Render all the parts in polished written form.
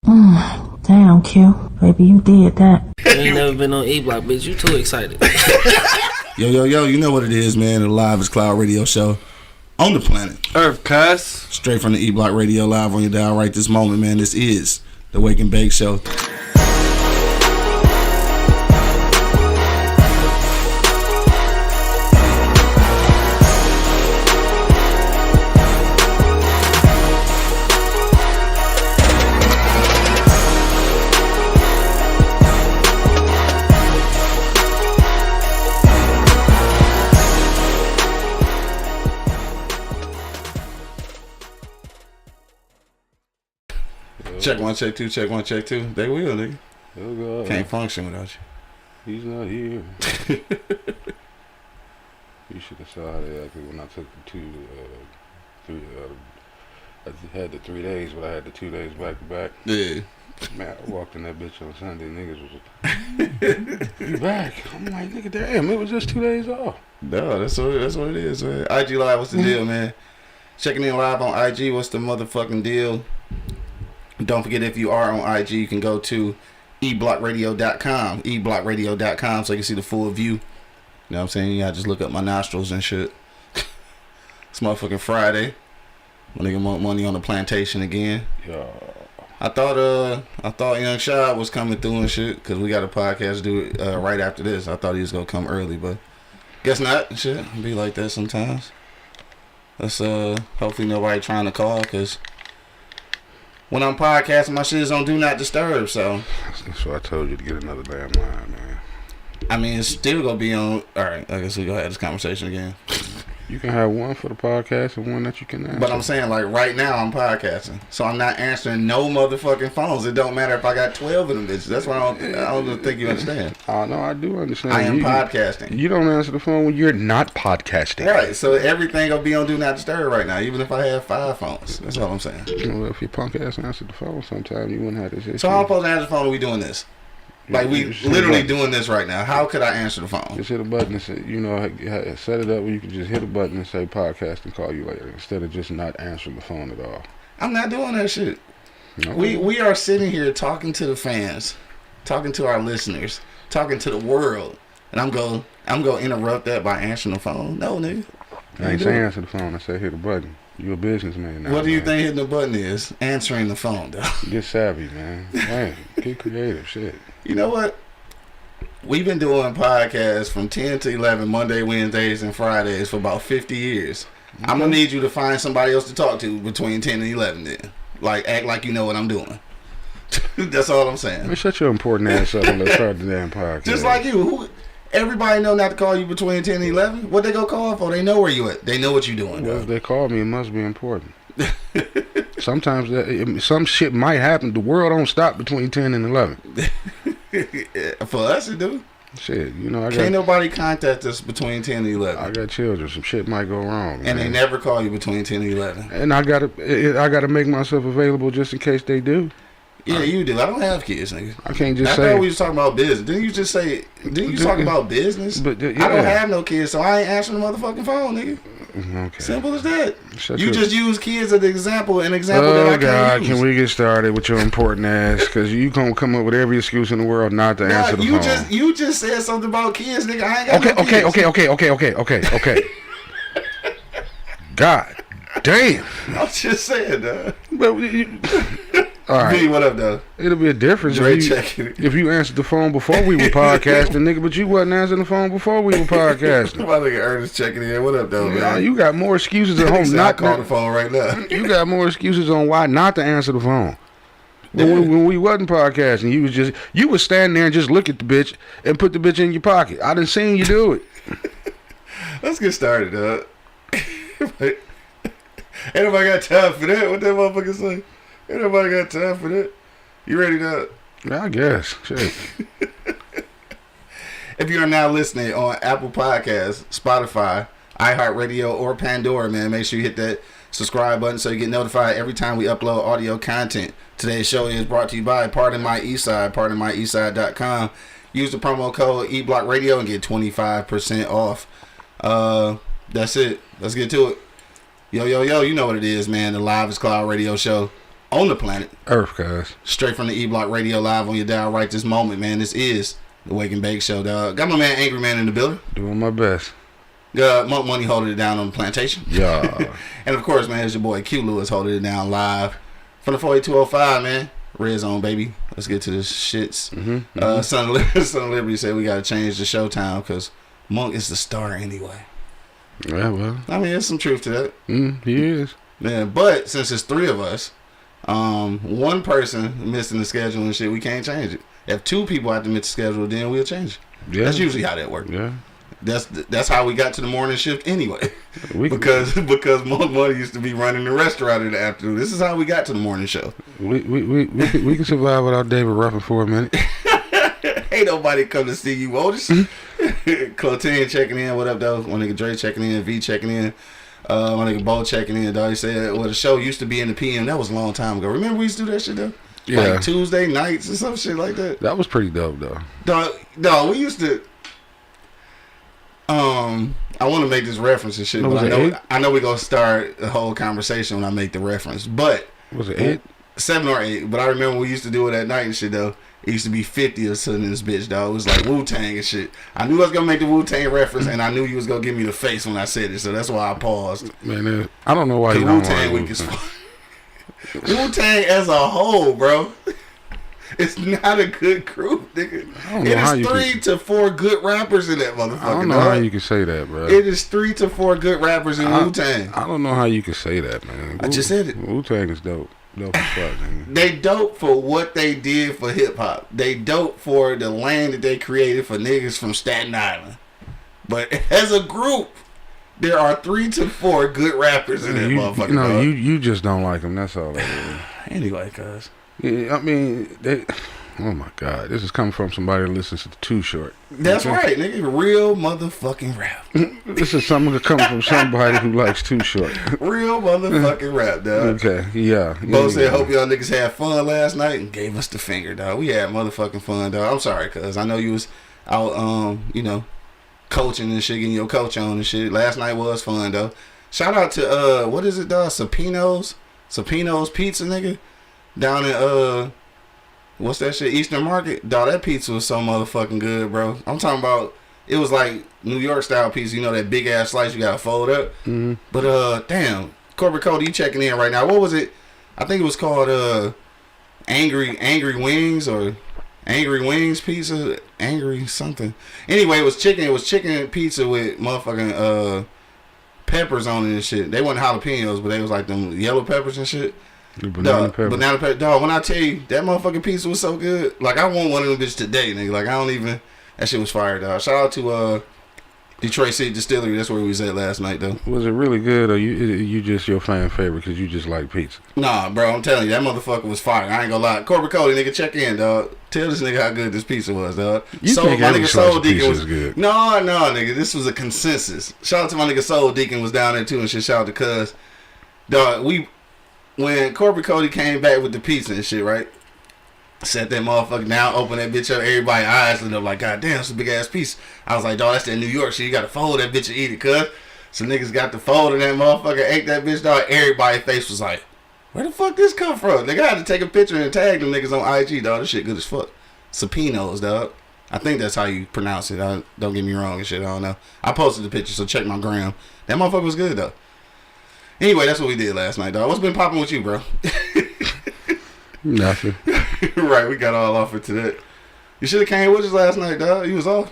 Damn, Q. Baby, you did that. You ain't never been on E-Block, bitch. You too excited. Yo, you know what it is, man. The Live is Cloud radio show on the planet Earth, cuss. Straight from the E-Block Radio live on your dial right this moment, man. This is the Wake and Bake Show. Check one, check two, check one, check two. They will, nigga. Oh God. Can't function without you. He's not here. You should have saw that when I took the I had the 3 days, but I had the 2 days back to back. Yeah. Man, I walked in that bitch on Sunday. Niggas was you back? I'm like, nigga, damn, it was just 2 days off. No, that's what it is, man. IG Live, what's the deal, man? Checking in live on IG, what's the motherfucking deal? Don't forget, if you are on IG, you can go to eblockradio.com, eblockradio.com, so you can see the full view. You know what I'm saying? You gotta just look up my nostrils and shit. It's motherfucking Friday. My nigga want money on the plantation again. Yeah. I thought Young Shad was coming through and shit, because we got a podcast to do right after this. I thought he was gonna come early, but guess not. Shit, be like that sometimes. That's hopefully nobody trying to call, because when I'm podcasting, my shit is on Do Not Disturb, so. That's why I told you to get another damn line, man. I mean, it's still gonna be on. Alright, I guess we gonna have this conversation again. You can have one for the podcast and one that you can answer. But I'm saying, like, right now I'm podcasting, so I'm not answering no motherfucking phones. It don't matter if I got 12 of them bitches. That's why I don't think you understand. Oh, no, I do understand. I am podcasting. You don't answer the phone when you're not podcasting. Right, so everything will be on Do Not Disturb right now, even if I have 5 phones. That's all I'm saying. Well, if your punk ass answered the phone sometime, you wouldn't have this issue. So how am I supposed to answer the phone when we doing this? Like, we literally doing this right now. How could I answer the phone? Just hit a button and say, set it up where you can just hit a button and say podcast and call you later, instead of just not answering the phone at all. I'm not doing that shit. Okay. We are sitting here talking to the fans, talking to our listeners, talking to the world, and I'm going to interrupt that by answering the phone? No, nigga. I ain't say answer the phone. I say hit a button. You a businessman now. What do you think hitting the button is? Answering the phone, though. Get savvy, man. Man, get creative, shit. You know what? We've been doing podcasts from 10 to 11, Monday, Wednesdays, and Fridays for about 50 years. Okay. I'm going to need you to find somebody else to talk to between 10 and 11 then. Like, act like you know what I'm doing. That's all I'm saying. Man, shut your important ass up and let's start the damn podcast. Just like you. Everybody know not to call you between 10 and 11. What they go call for? They know where you at. They know what you doing. Well, if they call me, it must be important. Sometimes some shit might happen. The world don't stop between 10 and 11. For us, it do. Shit, can't nobody contact us between 10 and 11. I got children. Some shit might go wrong. And they never call you between 10 and 11. And I gotta make myself available just in case they do. Yeah, you do. I don't have kids, nigga. I can't just say. I thought we was talking about business. Didn't you talk about business? But yeah. I don't have no kids, so I ain't answering the motherfucking phone, nigga. Okay. Simple as that. You just use kids as an example that I can't Oh God, use. can we get started with your important ass? Because you gonna come up with every excuse in the world not to answer the phone. You just said something about kids, nigga. I ain't got no kids. Okay. God damn. I'm just saying, dog. All right. B, what up, though? It'll be a difference if you answered the phone before we were podcasting, nigga, but you wasn't answering the phone before we were podcasting. My nigga Ernest checking in. What up, though, man? Nah, you got more excuses at home not to call the phone right now. You got more excuses on why not to answer the phone. When we wasn't podcasting, you was standing there and just look at the bitch and put the bitch in your pocket. I done seen you do it. Let's get started, dog. Ain't nobody got time for that. What that motherfucker say? Ain't nobody got time for that. You ready, dog? Yeah, I guess. Shit. If you are now listening on Apple Podcasts, Spotify, iHeartRadio, or Pandora, man, make sure you hit that subscribe button so you get notified every time we upload audio content. Today's show is brought to you by Pardon My Eastside, pardonmyeastside.com. Use the promo code eblockradio and get 25% off. That's it. Let's get to it. Yo, you know what it is, man. The Live is Cloud radio show on the planet. Earth, cuz. Straight from the E-Block Radio live on your dial right this moment, man. This is the Wake and Bake Show, dog. Got my man Angry Man in the building. Doing my best. Monk Money holding it down on the plantation. Yeah. And of course, man, it's your boy Q Lewis holding it down live from the 48205, man. Red Zone, baby. Let's get to the shits. Son of Liberty said we got to change the show time because Monk is the star anyway. Yeah, well. I mean, there's some truth to that. He is. Yeah, but since it's three of us, one person missing the schedule and shit, we can't change it. If two people have to miss the schedule, then we'll change it. Yeah. That's usually how that works. Yeah. That's how we got to the morning shift anyway. Because Monk Money used to be running the restaurant in the afternoon. This is how we got to the morning show. We can survive without David Ruffin for a minute. Ain't nobody come to see you, Otis. Clotin checking in. What up, though? My nigga Dre checking in. V checking in. My nigga Bo checking in. Dog, he said, well, the show used to be in the PM. That was a long time ago. Remember we used to do that shit, though? Yeah. Like Tuesday nights or some shit like that. That was pretty dope, though. Dog, we used to... I want to make this reference and shit, but I know we're going to start the whole conversation when I make the reference. But... Was it 8? 7 or 8. But I remember we used to do it at night and shit, though. It used to be 50 or something in this bitch, dog. It was like Wu-Tang and shit. I knew I was going to make the Wu-Tang reference, and I knew you was going to give me the face when I said it, so that's why I paused. Man, I don't know why you don't Wu-Tang week is Wu-Tang as a whole, bro. It's not a good group, nigga. It is 3 to 4 good rappers in that motherfucker. I don't know how you can say that, bro. It is 3 to 4 good rappers in Wu-Tang. I don't know how you can say that, man. I just said it. Wu-Tang is dope. Dope as fuck, man. They dope for what they did for hip hop. They dope for the lane that they created for niggas from Staten Island. But as a group, there are 3 to 4 good rappers in that motherfucker. No, you just don't like them. That's all that is. Anyway, cuz. Yeah, I mean, oh my God, this is coming from somebody that listens to Too Short. That's right, nigga. Real motherfucking rap. This is something coming from somebody who likes Too Short. Real motherfucking rap, dog. Okay, yeah. Bo said, hope y'all niggas had fun last night and gave us the finger, dog. We had motherfucking fun, dog. I'm sorry, cuz I know you was out, coaching and shit, getting your coach on and shit. Last night was fun, though. Shout out to, what is it, dog? Sapino's Pizza, nigga. Down in what's that shit? Eastern Market. Dog, that pizza was so motherfucking good, bro. I'm talking about it was like New York style pizza, you know, that big ass slice you gotta fold up. Mm-hmm. But damn, Corporate Cody, you checking in right now. What was it? I think it was called Angry Wings or Angry Wings Pizza. Angry something. Anyway, it was chicken pizza with motherfucking peppers on it and shit. They wasn't jalapenos, but they was like them yellow peppers and shit. Banana pepper. Dog, when I tell you that motherfucking pizza was so good, like I want one of them bitches today, nigga. Like I don't even. That shit was fire, dog. Shout out to Detroit City Distillery. That's where we was at last night, though. Was it really good, or you just your fan favorite because you just like pizza? Nah, bro. I'm telling you, that motherfucker was fire. I ain't gonna lie. Corporate Cody, nigga, check in, dog. Tell this nigga how good this pizza was, dog. You think my nigga Soul Deacon was good? No, nigga. This was a consensus. Shout out to my nigga Soul Deacon was down there too and shit. Shout out to Cuz, dog. When Corporate Cody came back with the pizza and shit, right? Set that motherfucker down, open that bitch up, everybody's eyes lit up like, God damn, it's a big ass piece. I was like, dog, that's that New York shit. You gotta fold that bitch and eat it, cuz. So niggas got the fold and that motherfucker ate that bitch, dog. Everybody's face was like, where the fuck this come from? Nigga, I had to take a picture and tag them niggas on IG, dog. This shit good as fuck. Sapino's, dog. I think that's how you pronounce it. Don't get me wrong and shit, I don't know. I posted the picture, so check my gram. That motherfucker was good, though. Anyway, that's what we did last night, dog. What's been popping with you, bro? Nothing. Right, we got all off into that. You should have came with us last night, dog. You was off.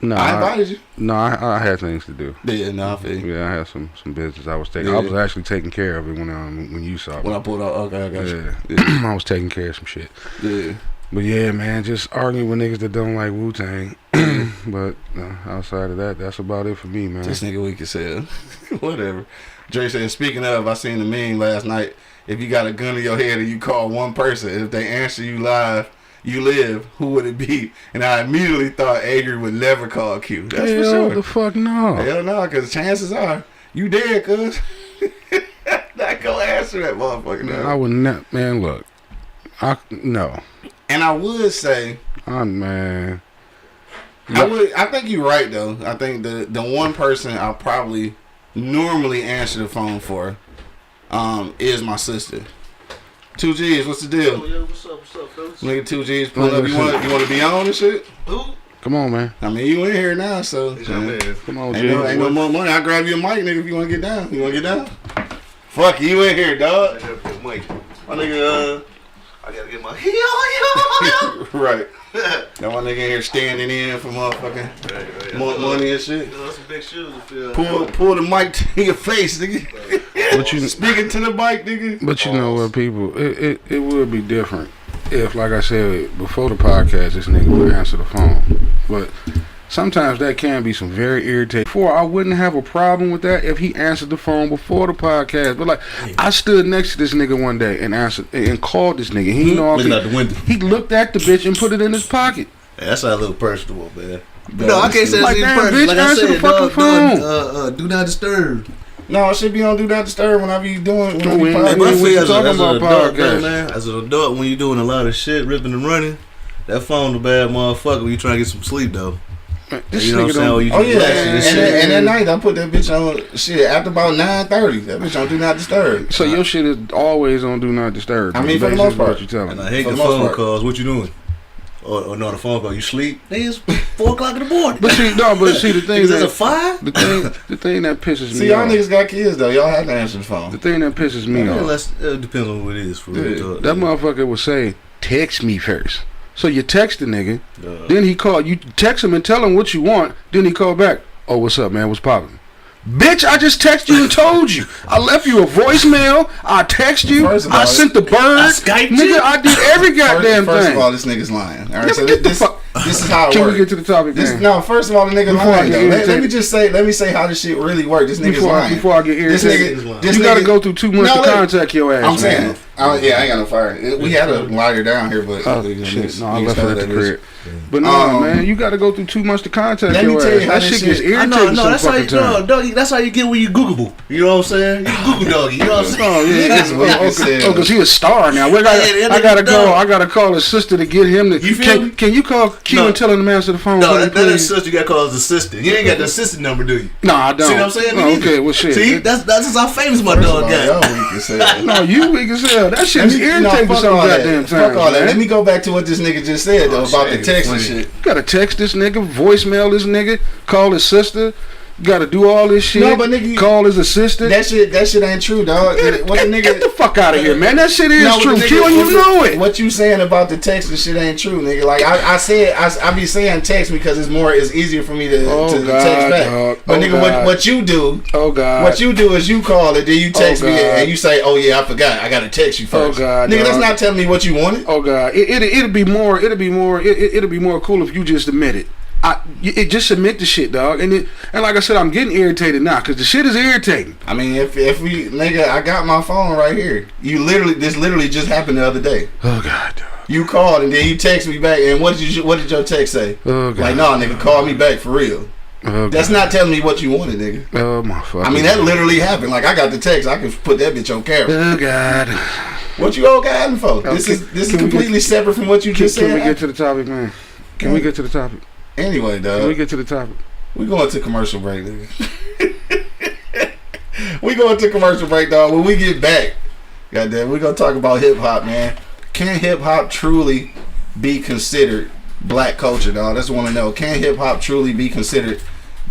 No, I invited you. No, I had things to do. Yeah, no, I feel you. Yeah, I had some business I was taking. Yeah. I was actually taking care of it when you saw me. When I pulled out, okay, I got you. Yeah. I was taking care of some shit. Yeah. But yeah, man, just arguing with niggas that don't like Wu-Tang. But outside of that, that's about it for me, man. This nigga weak as hell. Whatever. Dre said, speaking of, I seen the meme last night. If you got a gun in your head and you call one person, and if they answer you live, you live, who would it be? And I immediately thought Angry would never call Q. That's for sure. The fuck no. Hell no, because chances are you dead, cuz. Not gonna answer that motherfucker. No. I would not, man. Look, no. And I would say, man. I think you're right though. I think the one person I'll probably normally answer the phone for is my sister. 2 G's, what's the deal? Oh, yeah, what's up, fellas? Nigga, 2 G's pull up. You want to be on and shit? Who? Come on, man. I mean, you in here now, so. Man. Come on, Ain't no more money. I'll grab you a mic, nigga, if you want to get down. You want to get down? Fuck, you in here, dog. Mike. My nigga, I gotta get my right. Got my nigga in here standing in for motherfucking money and shit. That's some big shoes to fill. Pull the mic to your face, nigga. But you Speaking to the mic, nigga. But you know what, people, it would be different if, like I said, before the podcast, this nigga would answer the phone. But sometimes that can be some very irritating. Before, I wouldn't have a problem with that if he answered the phone before the podcast. But like, I stood next to this nigga one day and answered and called this nigga. He looking out the window. He looked at the bitch and put it in his pocket. Yeah, that's not a little personal, man. No, I can't say like, that's damn, personal. bitch, Like I answer the said, fucking phone. do not disturb. No, it should be on Do Not Disturb whenever you doing. When When Like, we I feel as talking an about adult, podcast. man, as an adult, when you doing a lot of shit, ripping and running, that phone a bad motherfucker when you trying to get some sleep, though. This You know what nigga I'm saying? don't. When you Oh yeah, relaxing and shit. and that night I put that bitch on shit after about 9:30. That bitch on Do Not Disturb. So your shit is always on Do Not Disturb. I mean, for the most Basically part. what you telling And me. I hate For the the most phone part. calls. What you doing? Or no, the phone call. You sleep? It's 4 o'clock in the morning. But see, the thing Is that a that 5? the thing that pisses See, me y'all off. niggas got kids though. Y'all have to answer the phone. The thing that pisses me off. It depends on who it is. For Yeah. real. That motherfucker would say, "Text me first." So you text the nigga, then he call you. Text him and tell him what you want. Then he call back. Oh, what's up, man? What's poppin'? Bitch, I just texted you and told you. I left you a voicemail. I text you. First of all, I sent the bird. Skyped Nigga, you? I did every goddamn First thing. of all, this nigga's lying. All right, Yeah, so but get the this fuck- this is how it Can works. we get to the topic, This, man? no, first of all, the nigga Before I lying get though. Let me irritated. just say, let me say how this shit really works. This nigga's lying. Before I get This irritated, nigga, this you gotta nigga- go through 2 months No, to look, contact your ass. I'm saying, man. I ain't got no fire. We had a lighter down here, but Oh shit! No, I left it at the crib. But no, man, you got to go through 2 months to contact Let me your tell ass. you how That this shit gets shit- I irritating know, some that's how you fucking time. doggy. That's how you get when you Googleable. You know what I'm saying? You Google doggy. You know what I'm saying? Oh yeah, Niggas weak as hell. because he a star now. I gotta call his sister to get him to. You feel me? Can you call Q No. and tell him to answer the phone? No, for me, that is please? sister you got to call his assistant. You ain't got the assistant number, do you? No, I don't. See what I'm saying? Oh, Me neither. okay, well shit. See, that's just how famous my First of dog all, got. y'all weak as hell. No, you weak as hell. That shit is irritating fuck some all that. goddamn Fuck time. all that. Let me go back to what this nigga just said though about the shit, text and funny. shit. You gotta text this nigga, voicemail this nigga, call his sister. You gotta do all this shit. No, but nigga, call his assistant. That shit ain't true, dog. What the nigga? Get the fuck out of here, man. That shit is No, but true. nigga, Q and you know it. What you saying about the text and shit ain't true, nigga. Like I be saying text because it's easier for me to text back. dog. But Oh, nigga, God. what you do? Oh God. What you do is you call it, then you text me God. and you say, "Oh yeah, I forgot. I gotta text you first." God, nigga, that's dog. not telling me what you wanted. Oh God, it'll be more cool if you just admit it. Just admit the shit, dog. And like I said, I'm getting irritated now because the shit is irritating. I mean, if we nigga, I got my phone right here. This literally just happened the other day. Oh God, dog. You called and then you text me back, and what did your text say? Oh God. Like, nah, nigga, call me back for real. Oh, That's God. not telling me what you wanted, nigga. Oh my fucking. I mean, that literally happened. Like, I got the text. I can put that bitch on camera. Oh God. What you all got for? This is completely separate from what you just Can we said. get to the topic, man? Can we get to the topic? Anyway, Can we dog, get to the topic? we going to commercial break, nigga. We going to commercial break, dog. When we get back, goddamn, we gonna talk about hip hop, man. Can hip hop truly be considered black culture, dog? That's what I want to know. Can hip hop truly be considered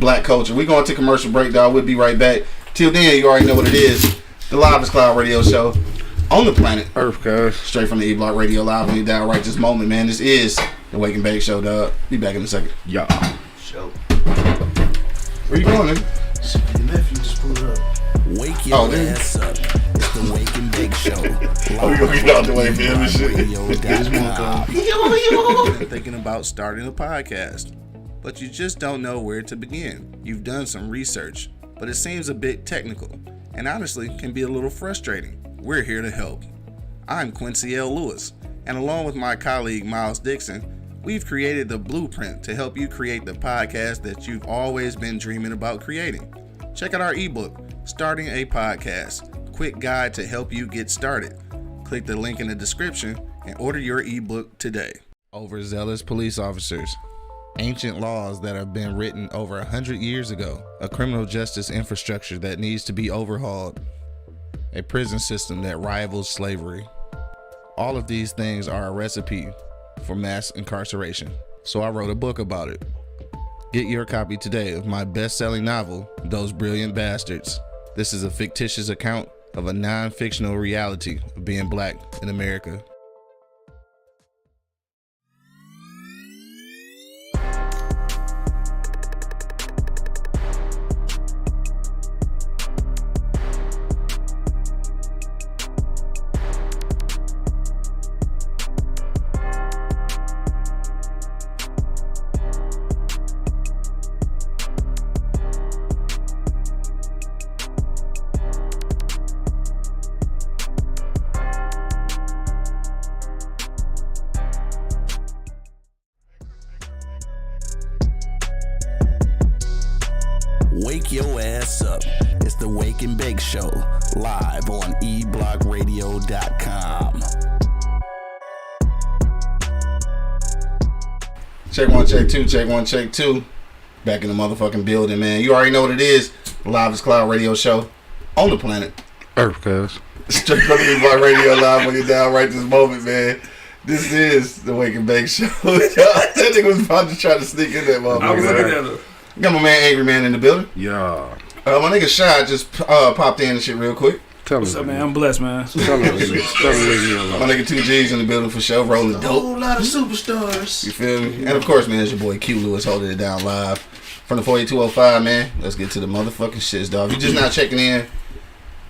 black culture? We going to commercial break, dog. We'll be right back. Till then, you already know what it is. The Live is Cloud Radio Show on the planet Earth, guys. Straight from the E-Block Radio Live on your dial right this moment, man. This is the Wake and Bake Show, dog. Be back in a second. Yeah. Show. Where you going, nigga? Your nephew just pulled up. Wake your ass up. It's the Wake and Bake Show. Oh, we gonna get out the way for him and shit. Been thinking about starting a podcast, but you just don't know where to begin. You've done some research, but it seems a bit technical, and honestly can be a little frustrating. We're here to help. I'm Quincy L. Lewis, and along with my colleague Miles Dixon, we've created the blueprint to help you create the podcast that you've always been dreaming about creating. Check out our ebook, Starting a Podcast, quick guide to help you get started. Click the link in the description and order your ebook today. Overzealous police officers. Ancient laws that have been written over 100 years ago. A criminal justice infrastructure that needs to be overhauled. A prison system that rivals slavery. All of these things are a recipe for mass incarceration. So I wrote a book about it. Get your copy today of my best-selling novel, Those Brilliant Bastards. This is a fictitious account of a non-fictional reality of being black in America. Wake your ass up. It's the Wake and Bake Show, live on eblockradio.com. Check one, check two, check one, check two. Back in the motherfucking building, man. You already know what it is. The Livest Cloud radio show on the planet. Earth, cuz. Straight from the Block Radio Live when you're down right this moment, man. This is the Wake and Bake Show. That nigga was about to try to sneak in that motherfucker. I was looking at her. Got my man Angry Man in the building. Yeah. My nigga Shy just popped in and shit real quick. Tell What's him. up, man? I'm blessed, man. Tell him. My nigga 2G's in the building for sure, rolling A dope. whole lot of superstars. You feel me? And of course, man, it's your boy Q Lewis holding it down live from the 48205, man. Let's get to the motherfucking shits, dog. If you just not checking in,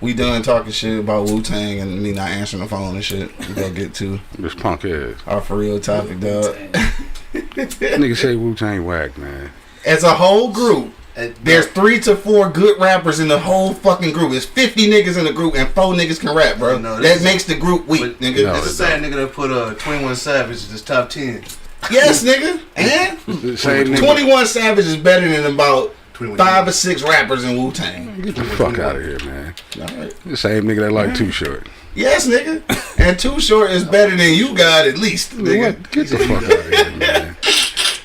we done talking shit about Wu-Tang and me not answering the phone and shit. We gonna get to This punk ass. our for real topic, dog. Nigga say Wu-Tang whack, man. As a whole group, there's 3 to 4 good rappers in the whole fucking group. It's 50 niggas in the group and 4 niggas can rap, bro. No, that is, makes the group weak, nigga. No, That's the same nigga that put 21 Savage in his top 10. Yes, nigga. And The same nigga. 21 Savage is better than about 21 5 or 6 rappers in Wu-Tang. Get the fuck out of here, man. Alright. The same nigga that like Too Short. Yes, nigga. And Too Short is better than you got at least, nigga. What? Get the fuck out of here, man.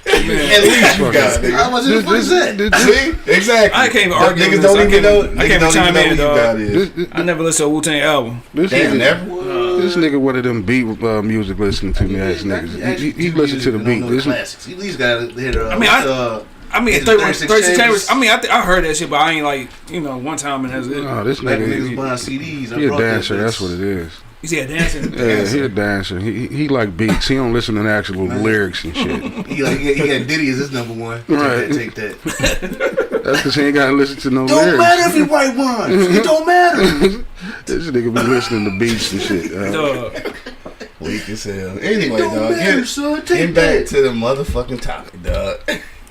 At least you got, nigga. How much is that? See? Exactly. I can't even argue Niggas with don't this. even know. I Niggas can't don't chime even know in, who you dog. got is. I never listened to a Wu-Tang album. This Damn, nigga, never. this nigga one of them beat music listening to me ass niggas. He listened to the beat. This Listen, classics. He at least got to hit. I mean, His 36 36 Chambers. I mean, I heard that shit, but I ain't like, one time and that's it. no, this Back when nigga, niggas buying CDs. he a dancer. That's what it is. You see a dancing? Yeah, he a dancer. He like beats. He don't listen to the actual lyrics and shit. He got Diddy as his number one. Right. Take that. That's because he ain't got to listen to no Don't lyrics. matter if you write rhymes. It don't matter. This nigga be listening to beats and shit. Dog. Weak as hell. Anyway, Don't dog. matter, son. Get Take back that. to the motherfucking topic, dog.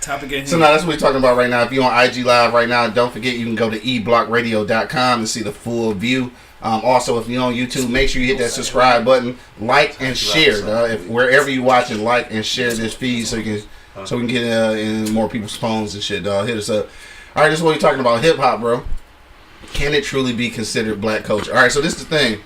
Topic at So hand. now that's what we're talking about right now. If you're on IG Live right now, don't forget you can go to eblockradio.com to see the full view. Also, if you're on YouTube, make sure you hit that subscribe button, like and share. If wherever you watching, like and share this feed so we can get in more people's phones and shit, dog. Hit us up. All right, this is what we're talking about. Hip hop, bro. Can it truly be considered black culture? All right, so this is the thing.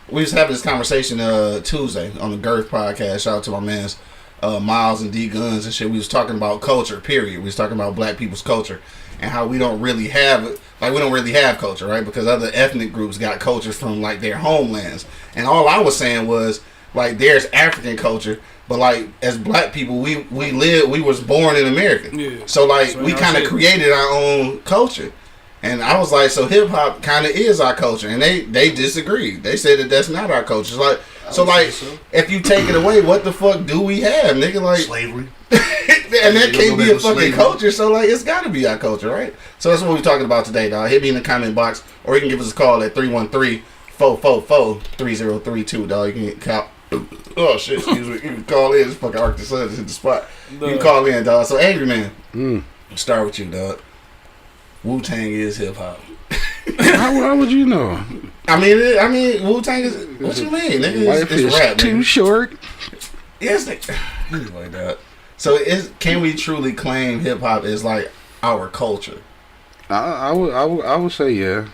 We was having this conversation Tuesday on the Girth podcast. Shout out to my mans Miles and D Guns and shit. We was talking about culture. Period. We was talking about black people's culture and how we don't really have culture, right? Because other ethnic groups got cultures from like their homelands. And all I was saying was like there's African culture, but like as black people, we was born in America. Yeah. So like So we y'all kind of shit. created our own culture. And I was like, so hip hop kind of is our culture, and they disagreed. They said that that's not our culture. It's like, so like, if you take it away, what the fuck do we have, nigga? Like Slavery. and that can't be a fucking culture. So like, it's got to be our culture, right? So that's what we're talking about today, dog. Hit me in the comment box, or you can give us a call at 313-444-3032, dog. You can call. Oh shit! Excuse me. You can call in. This fucking Arctic Sun just hit the spot. You can call in, dog. So Angry Man, start with you, dog. Wu-Tang is hip hop. How would you know? I mean, Wu-Tang is. What you mean, nigga? Life It's is rap, too nigga. short. Yes, nigga. Anyway, dog. So, can we truly claim hip hop is like our culture? I would say yeah.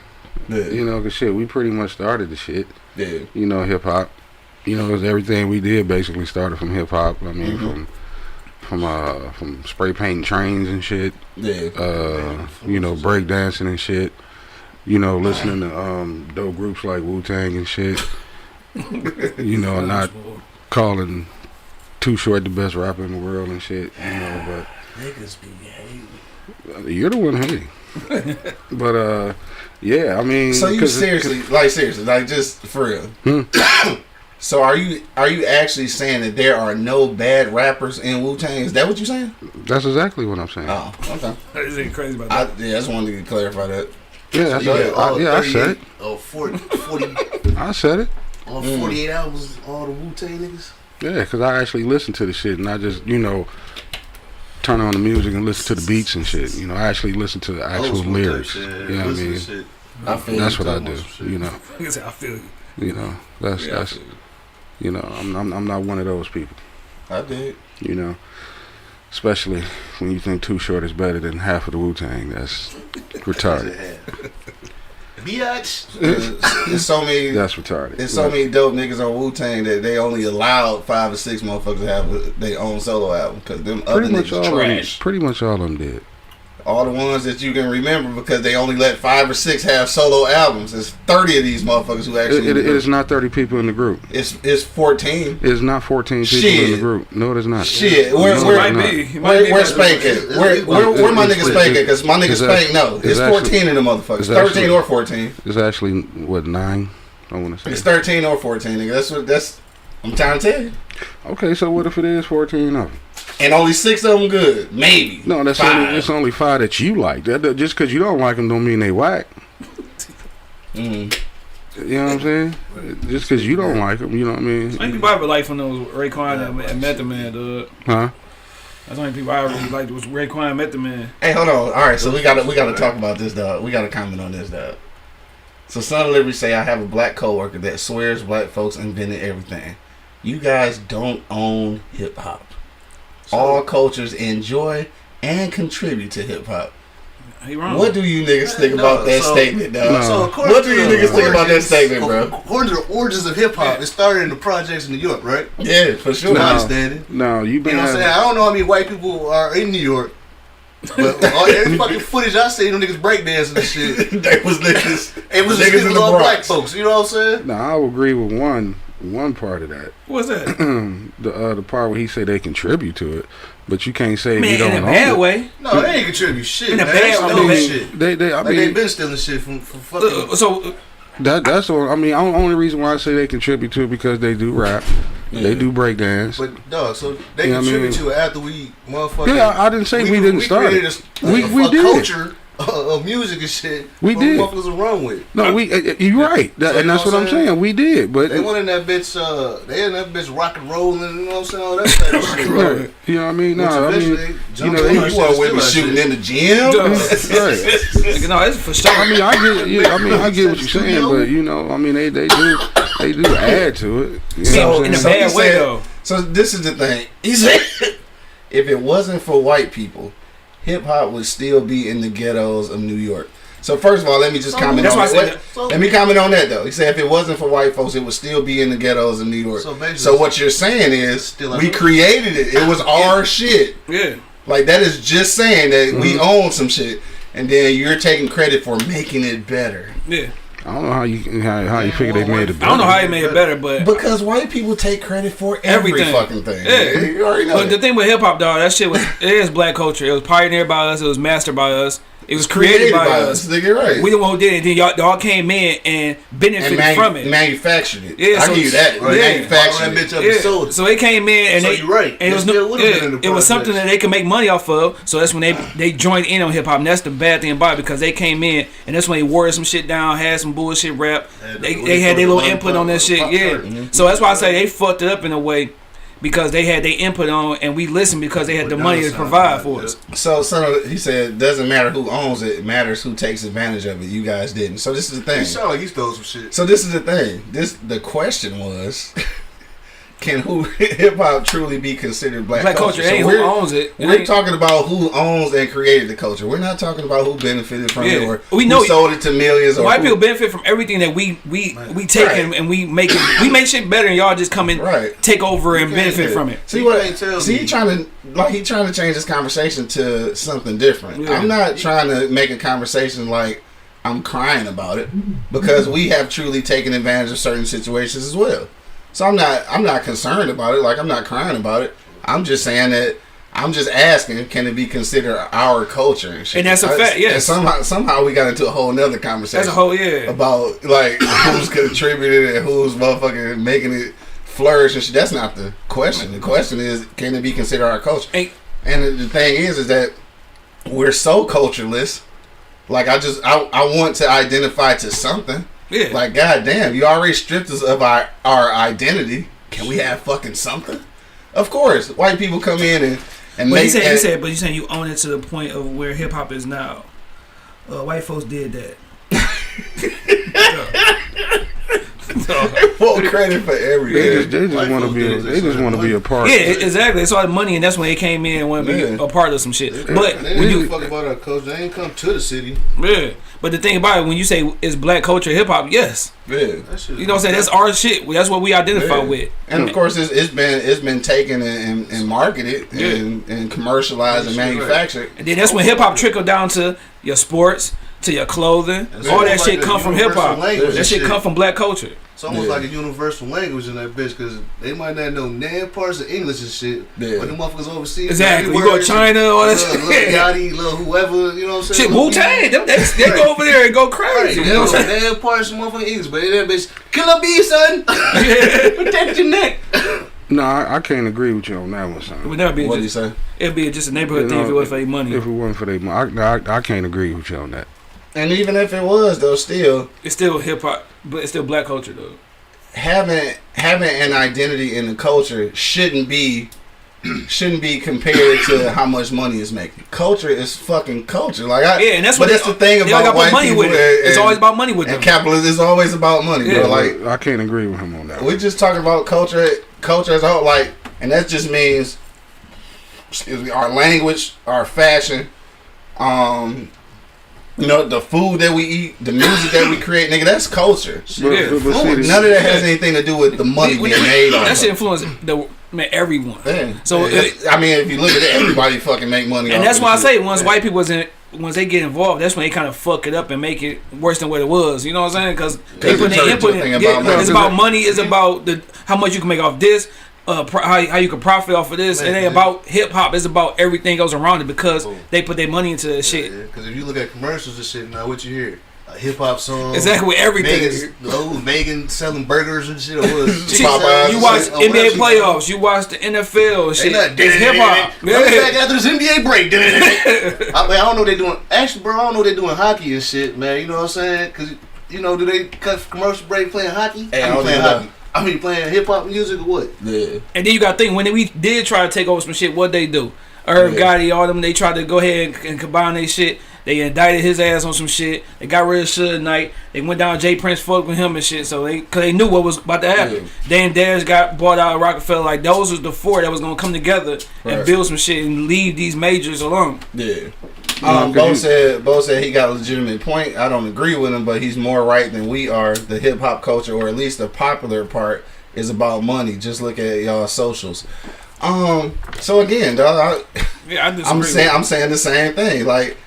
Yeah. You know, cause shit, we pretty much started the shit. Yeah. You know, hip hop. You know, 'cause everything we did basically started from hip hop. I mean, from spray painting trains and shit. Yeah. You know, break dancing and shit. You know, listening to dope groups like Wu-Tang and shit. You know, not calling Too Short the best rapper in the world and shit. You know, but Niggas be hating. you're the one hating. But yeah, I mean, So you seriously, like just for real. So are you actually saying that there are no bad rappers in Wu-Tang? Is that what you're saying? That's exactly what I'm saying. Oh, okay. This ain't crazy about I that. just wanted to clarify that. Yeah, that's So you got I said it. Oh, 40 I said it. all 48 albums, all the Wu-Tang niggas. Yeah, because I actually listen to the shit and I just, you know, turn on the music and listen to the beats and shit. You know, I actually listen to the actual Old school lyrics. type shit. You know what I Listen to mean? shit. I feel That's you. what I do. You know, Like I said, I feel you. you know, that's Yeah, I that's, feel you. you know, I'm not one of those people. I did. You know, especially when you think Too Short is better than half of the Wu-Tang. That's retarded. Biatch. There's so many. That's retarded. There's so many dope niggas on Wu-Tang that they only allowed 5 or 6 motherfuckers to have their own solo album because them other Pretty much niggas all of them. trash. Pretty much all of them did. All the ones that you can remember because they only let 5 or 6 have solo albums. There's 30 of these motherfuckers who actually. It is not 30 people in the group. It's 14. It is not 14 people Shit. in the group. No, it is not. Shit, It might be. It might be. where Spank at? Where my nigga Spank at? Because my nigga It's Spank, no. it's It's actually- 14 in the motherfuckers. it's 13 actually- or 14. It's actually, what, 9? I want to It's say. 13 or 14, nigga. That's I'm trying to tell you. Okay, so what if it is 14 of them? And only 6 of them good. Maybe. No, that's 5. it's only 5 that you like. Just because you don't like them don't mean they whack. Mm. You know what I'm saying? Just because you don't like them, you know what I mean? Only people I ever liked from those Raekwon and Method Man, dog. Huh? That's the only people I really liked was Raekwon and Method Man. Hey, hold on. All right, so we gotta talk about this, dog. We gotta comment on this, dog. So Son of Liberty say I have a black coworker that swears black folks invented everything. You guys don't own hip hop. All cultures enjoy and contribute to hip hop. He wrong. What do you niggas think No, about that so- statement, dog? No. So according What do you to the niggas think about that origins- statement, bro? According to the origins of hip hop, it started in the projects in New York, right? Yeah, for sure. To my No. understanding. No, you've You been know what I'm saying? having... I don't know how many white people are in New York. But every fucking footage I see, them niggas breakdancing and shit. They was niggas. It was Niggas just in the all black Bronx. folks. You know what I'm saying? No, I will agree with one part of that. What's that? The part where he said they contribute to it, but you can't say you Man, don't in a own bad it. way. No, they ain't contribute shit. In a Man. bad- They I stole mean, shit. They I Like mean, they been stealing shit from fucking. So that's all. I mean, the only reason why I say they contribute to it because they do rap, they do breakdance. But dog, so they You know what I contribute mean? to it after we motherfucking. Yeah, I didn't say we didn't start created it. a We did. culture of music and shit. We for did. Motherfuckers to run with. No, you're right, So and you that's know what I'm what I'm saying. We did, but They went in that bitch. They in that bitch rock and rolling. You know what I'm saying? All that type of shit. right. You know what I mean? No, Which I mean, eventually you know, jumped they- on You weren't with me shit, shooting shit. in the gym. right. no, it's for sure. I mean, I get what you're saying, but you know, I mean, they do add to it. You know So, what I'm in a saying? bad he way, said- though. So this is the thing. He said, if it wasn't for white people, hip hop would still be in the ghettos of New York. So first of all, let me just comment That's on why I that. said Let me comment on that though. He said if it wasn't for white folks, it would still be in the ghettos of New York. So basically- So what you're saying is Still we out. created it. It was our shit. Yeah. Like that is just saying that we own some shit, and then you're taking credit for making it better. Yeah. I don't know how you figure they made it better. I don't know how he made it better, but Because white people take credit for every Everything. fucking thing. Yeah. You already know But the that. thing with hip hop, dog, that shit was it is black culture. It was pioneered by us. It was mastered by us. It was created by us. Nigga, right. We the one who did it. Then y'all came in and benefited and from it. manufactured it. Yeah, I so give you that. Right. Manufactured Bottle that it. bitch up and sold Yeah. it. So it came in and So they, you're right. and it was It still would've been in the it was something projects. that they could make money off of. So that's when they joined in on hip hop. And that's the bad thing about it because they came in and that's when they wore some shit down, had some bullshit rap. They had their little input on that shit. Yeah. So that's why I say they fucked it up in a way because they had their input on and we listened because they had the money to provide for us. So he said, doesn't matter who owns it, it matters who takes advantage of it. You guys didn't. So this is the He thing. sound like he stole some shit. So this is the thing. The question was, can hip hop truly be considered black Culture So ain't who owns it. It We're ain't- talking about who owns and created the culture. We're not talking about who benefited from it Yeah. or We who know- sold it to millions. Or White who, people benefit from everything that we take Right. and we make it. We make shit better, and y'all just come in, Right. take over and benefit Yeah. from it. See You what? can't tell See, me. he trying to change this conversation to something different. Yeah. I'm not trying to make a conversation like I'm crying about it because we have truly taken advantage of certain situations as well. So I'm not concerned about it. Like, I'm not crying about it. I'm just saying that I'm just asking, can it be considered our culture and shit? And that's a fact, yes. And somehow we got into a whole nother conversation. That's a whole, yeah. About, like, who's contributed and who's motherfucking making it flourish and shit. That's not the question. The question is, can it be considered our culture? And the thing is that we're so cultureless. Like, I want to identify to something. Yeah. Like, goddamn, you already stripped us of our identity. Can we have fucking something? Of course. White people come in and but make but you saying you own it to the point of where hip hop is now. White folks did that. Full credit for everything. They just want to be a part. Yeah, exactly. It's all the money, and that's when they came in and wanted to be a part of some shit. But they didn't fuck about our culture. They ain't come to the city. Yeah. But the thing about it, when you say it's black culture, hip hop, yes. Yeah. You know what I'm saying? That's our shit. That's what we identify with. And of course, it's been taken and marketed and commercialized and manufactured. And then that's when hip hop trickled down to your sports, to your clothing. All that shit come from hip hop. That shit come from black culture. It's almost like a universal language in that bitch, because they might not know nan parts of English and shit, but them motherfuckers overseas. Exactly. You go to China, all that shit. Little Yachty, little whoever, you know what I'm saying? Shit, Wu-Tang. They go over there and go crazy. Right. They know nan parts of motherfucking English, but that bitch, kill a bee, son. Protect your neck. No, I can't agree with you on that one, son. It would never be. What do you say? It'd be just a neighborhood thing if it wasn't for their money. If it wasn't for their money, I can't agree with you on that. And even if it was, though, it's still hip hop, but it's still black culture, though. Having an identity in the culture shouldn't be compared to how much money it's making. Culture is fucking culture. Like, and that's the thing about white money people. With it. It's always about money with them. And capitalism is always about money, bro. Like, I can't agree with him on that. We're just talking about culture as a whole, like, and that just means, our language, our fashion, the food that we eat, the music that we create, nigga, that's culture. None of that has anything to do with the money being made on it. That shit influences everyone. Man. So I mean, if you look at it, everybody fucking make money. And that's why I say once white people once they get involved, that's when they kind of fuck it up and make it worse than what it was. You know what I'm saying? Because they put their input in. It's about money. It's about how much you can make off this. How you can profit off of this. It ain't about hip hop. It's about everything goes around it because they put their money into that shit. Because if you look at commercials and shit, now what you hear? A hip hop song. Exactly, with everything. Megan selling burgers and shit. You watch NBA playoffs. You watch the NFL and shit. It's hip hop. Back after this NBA break. I don't know what they doing. Actually, bro, I don't know what they doing hockey and shit, man. You know what I'm saying? Because do they cut commercial break playing hockey? Hey, I playing hockey. I mean, playing hip hop music or what? Yeah. And then you got to think, when we did try to take over some shit, what they do? Irv Gotti, all them, they tried to go ahead and combine their shit. They indicted his ass on some shit. They got rid of Suge Knight. They went down Jay Prince, fucked with him and shit. So cause they knew what was about to happen. Dan Darius got bought out of Rockefeller. Like, those was the four that was gonna come together and build some shit and leave these majors alone. Yeah. Bo said he got a legitimate point. I don't agree with him, but he's more right than we are. The hip hop culture, or at least the popular part, is about money. Just look at y'all socials. So again, dog, I'm saying the same thing. Like,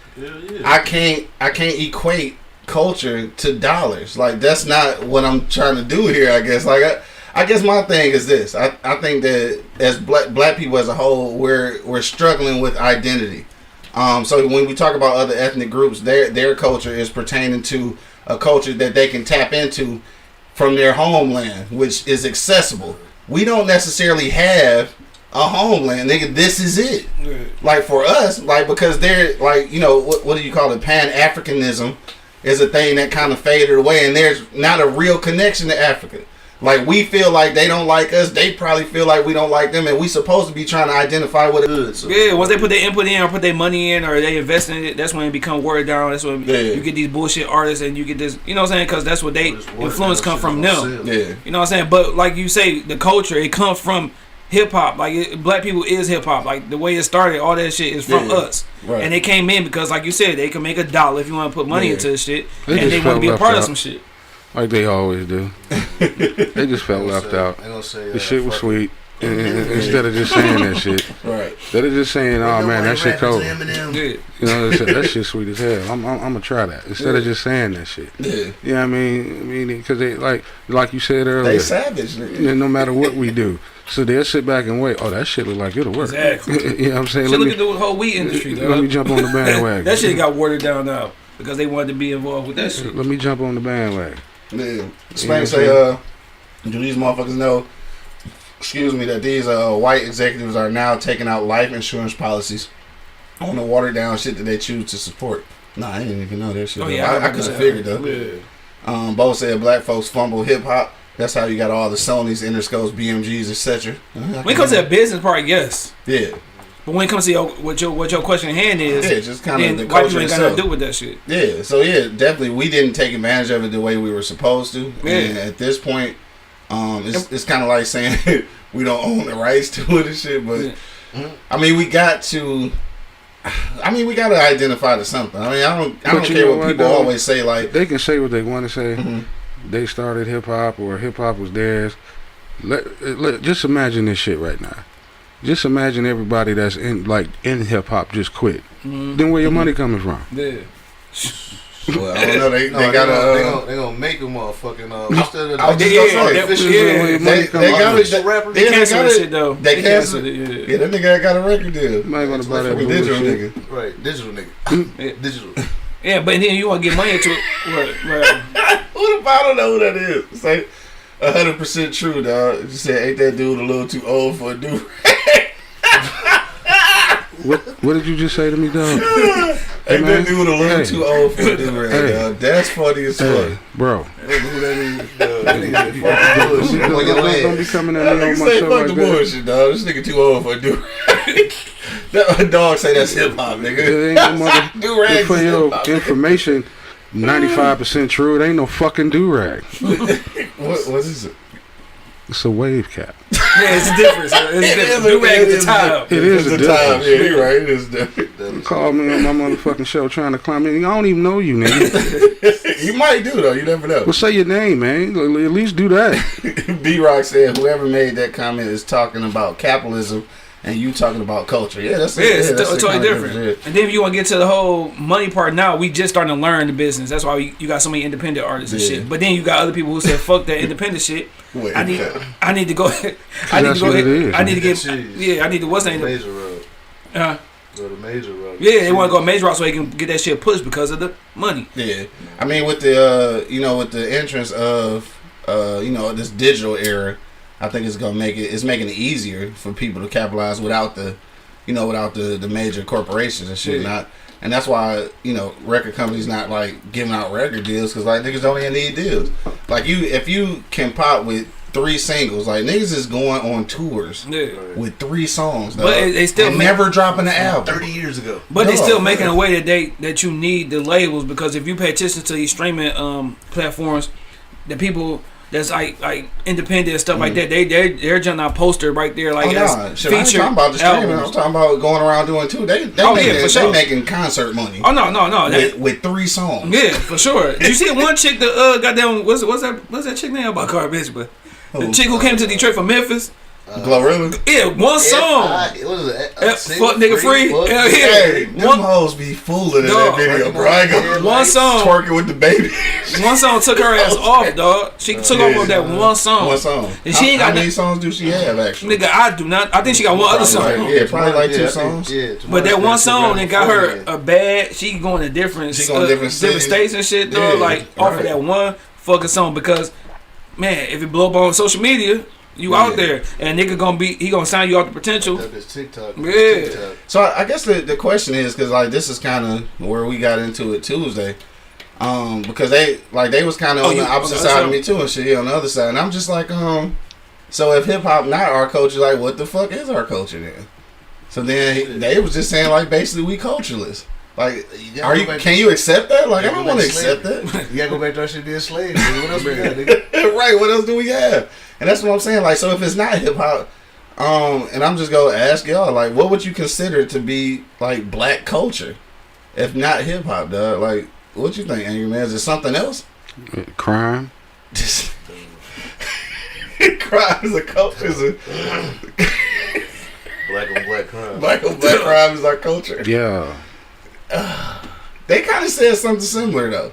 I can't equate culture to dollars. Like, that's not what I'm trying to do here. I guess. Like, I guess my thing is this. I think that as black people as a whole, we're struggling with identity. So when we talk about other ethnic groups, their culture is pertaining to a culture that they can tap into from their homeland, which is accessible. We don't necessarily have a homeland, nigga. This is it. Like, for us, like, because they're like, what do you call it? Pan-Africanism is a thing that kind of faded away, and there's not a real connection to Africa. Like, we feel like they don't like us. They probably feel like we don't like them, and we supposed to be trying to identify what it is. So. Yeah, once they put their input in or put their money in or they invest in it, that's when it become word down. That's when you get these bullshit artists and you get this, you know what I'm saying? Because that's what they influence come from them. Yeah. You know what I'm saying? But like you say, the culture, it comes from hip hop. Like, black people is hip hop. Like, the way it started, all that shit is from us. Right. And they came in because, like you said, they can make $1 if you want to put money into this shit, and they want to be a part of some shit. Like they always do. They just felt left out. The shit was sweet. Instead of just saying that shit. Right. Instead of just saying, "Oh man, that shit cold." Yeah. You know, that shit sweet as hell. I'm gonna try that instead of just saying that shit. Yeah. You know what I mean, because they like you said earlier, They savage. no matter what we do. So they'll sit back and wait. Oh, that shit look like it'll work. Exactly. You know what I'm saying? So look at the whole wheat industry, Let me jump on the bandwagon. That shit got watered down now because they wanted to be involved with that shit. Let me jump on the bandwagon. Yeah. Spain say, do these motherfuckers know, that these white executives are now taking out life insurance policies on the watered down shit that they choose to support? Nah, I didn't even know that shit. Oh, yeah, I could have figured though. Yeah. Bo said black folks fumble hip hop. That's how you got all the Sonys, Interscopes, BMGs, etc. When it comes to that business part, yes. Yeah. But when it comes to what your question in hand is, Yeah, just kind of the white culture people ain't got itself. nothing to do with that shit. Yeah, so yeah, definitely we didn't take advantage of it the way we were supposed to. Yeah. And at this point, it's kind of like saying we don't own the rights to it and shit. But I mean, we got to identify to something. I mean, I don't care what people always say. Like they can say what they want to say. Mm-hmm. They started hip hop or hip hop was theirs. Just imagine this shit right now. Just imagine everybody that's in hip hop just quit. Mm-hmm. Then where your money coming from? Yeah. well, I don't know. They They gonna make a motherfucking instead of They canceled that shit though. They canceled it. Yeah, that nigga that got a record deal. Might want to buy that Digital bullshit. nigga. right, digital nigga, digital. Yeah, but then you want to get money into it. Right. Who the I don't know who that is. It's like 100% true, dog. You said, ain't that dude a little too old for a dude? What did you just say to me, dog? Ain't that dude a little too old for a dude, dog? That's funny as fuck. Bro. Who that is? Don't be coming at me on my Say show fuck like the that. bullshit, dog. This nigga too old for a dude. That dog say that's hip hop, nigga. It ain't no mother. Do-rag For is your hip-hop. information, 95% true. It ain't no fucking do-rag. What is it? It's a wave cap. Yeah, it's a difference. It's different. Do-rag at the time. It is a the time. difference. Yeah, you're right. It is different. Call me on my motherfucking show trying to climb in. I don't even know you, nigga. You might do though. You never know. Well, say your name, man. At least do that. B-Rock said whoever made that comment is talking about capitalism and you talking about culture. Yeah, that's It's that's totally kinda different. Yeah. And then if you want to get to the whole money part now, we just starting to learn the business. That's why you got so many independent artists and shit. But then you got other people who said, fuck that independent shit. Wait, I need to go ahead. I need to that's go what it ahead. is. I need to get, Jeez. yeah, I need to, what's the name? Major road. Go to major road. Yeah, they want to go major route so they can get that shit pushed because of the money. Yeah, I mean with the with the entrance of this digital era, I think it's gonna it's making it easier for people to capitalize without the major corporations and shit. Yeah. And that's why record companies not like giving out record deals because like niggas don't even need deals. Like if you can pop with 3 singles, like niggas is going on tours with 3 songs, dog, But they still never dropping the album. 30 years ago. But they No, still making man. a way that you need the labels because if you pay attention to these streaming platforms, the people that's like independent and stuff like that, they're just not poster right there like as Shit, I ain't featured talking about the streaming. albums. I'm talking about going around doing too. They for sure. making concert money. Oh no, with 3 songs. yeah, for sure. Did you see one chick that goddamn what's that chick name about car bitch? But the chick who came to Detroit from Memphis. Glorilla. Yeah, one song. What is it? Fuck nigga free. Hell yeah. Hey, them One hoes be fooling in Dog, that video, bro. I ain't gonna one song. twerking with the baby. One song took her ass off, dog. She took off of that one song. One song. And she ain't how got many that. songs do she have actually? Nigga, I do not. I think she got one other song. Yeah, probably like 2 songs. Yeah, But that one song that got her a bad. She going to different, She going different cities. states and shit, though. Yeah, like off of right. that one fucking song because, man, if it blow up on social media, you out there and nigga gonna sign you off the potential. That's TikTok. Yeah. TikTok. So I guess the question is because like this is kind of where we got into it Tuesday, because they was kind of on the opposite side of me too and shit on the other side, and I'm just like so if hip hop not our culture, like what the fuck is our culture then? So then they was just saying like basically we cultureless. Like, can you accept that? Like, I don't want to accept that. You gotta go back to our shit being slave. What else we got, nigga? Right? What else do we have? And that's what I'm saying. Like, so if it's not hip hop, and I'm just gonna ask y'all, like, what would you consider to be like black culture, if not hip hop, dog? Like, what you think, Angry Man? Is it something else? Crime. Crime. crime is a culture. Black on black crime. Black on black crime is our culture. Yeah. They kind of said something similar though.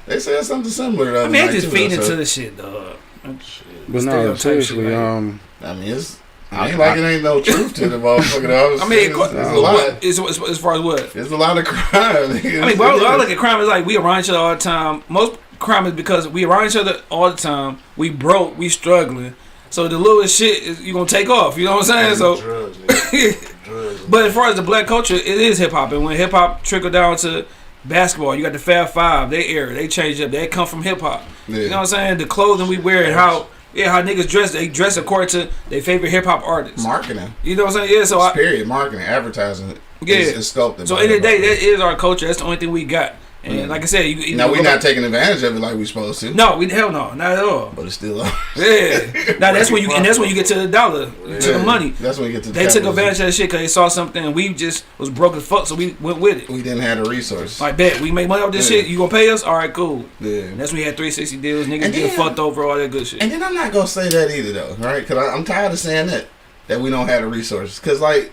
They said something similar though. I mean, they just feed into the shit, dog. But no, seriously, I mean, it's. Ain't like it ain't no truth to the motherfucker. I mean, it's a lot. As far as what? There's a lot of crime. I mean, but I look at crime as like we around each other all the time. Most crime is because we around each other all the time. We broke, we struggling. So the littlest shit is you gonna take off. You know what I'm saying? So, drugs, but as far as the black culture, it is hip hop, and when hip hop trickled down to basketball, you got the Fab Five. They changed up. They come from hip hop. Yeah. You know what I'm saying? The clothing we wear and how niggas dress. They dress according to their favorite hip hop artists. Marketing. You know what I'm saying? Yeah. So period. Marketing, advertising. Yeah. Is sculpted. So in the day, that is our culture. That's the only thing we got. And like I said, we're not taking advantage of it like we supposed to. No, hell no, not at all. But it's still yeah. Now that's when you get to the dollar, to the money. That's when you get to. They took advantage of that shit because they saw something and we just was broke as fuck, so we went with it. We didn't have the resources. Like, bet we make money off this shit. You gonna pay us? All right, cool. Yeah. And that's when we had 360 deals. Niggas getting fucked over, all that good shit. And then I'm not gonna say that either though, right? Because I'm tired of saying that we don't have the resources. Because like,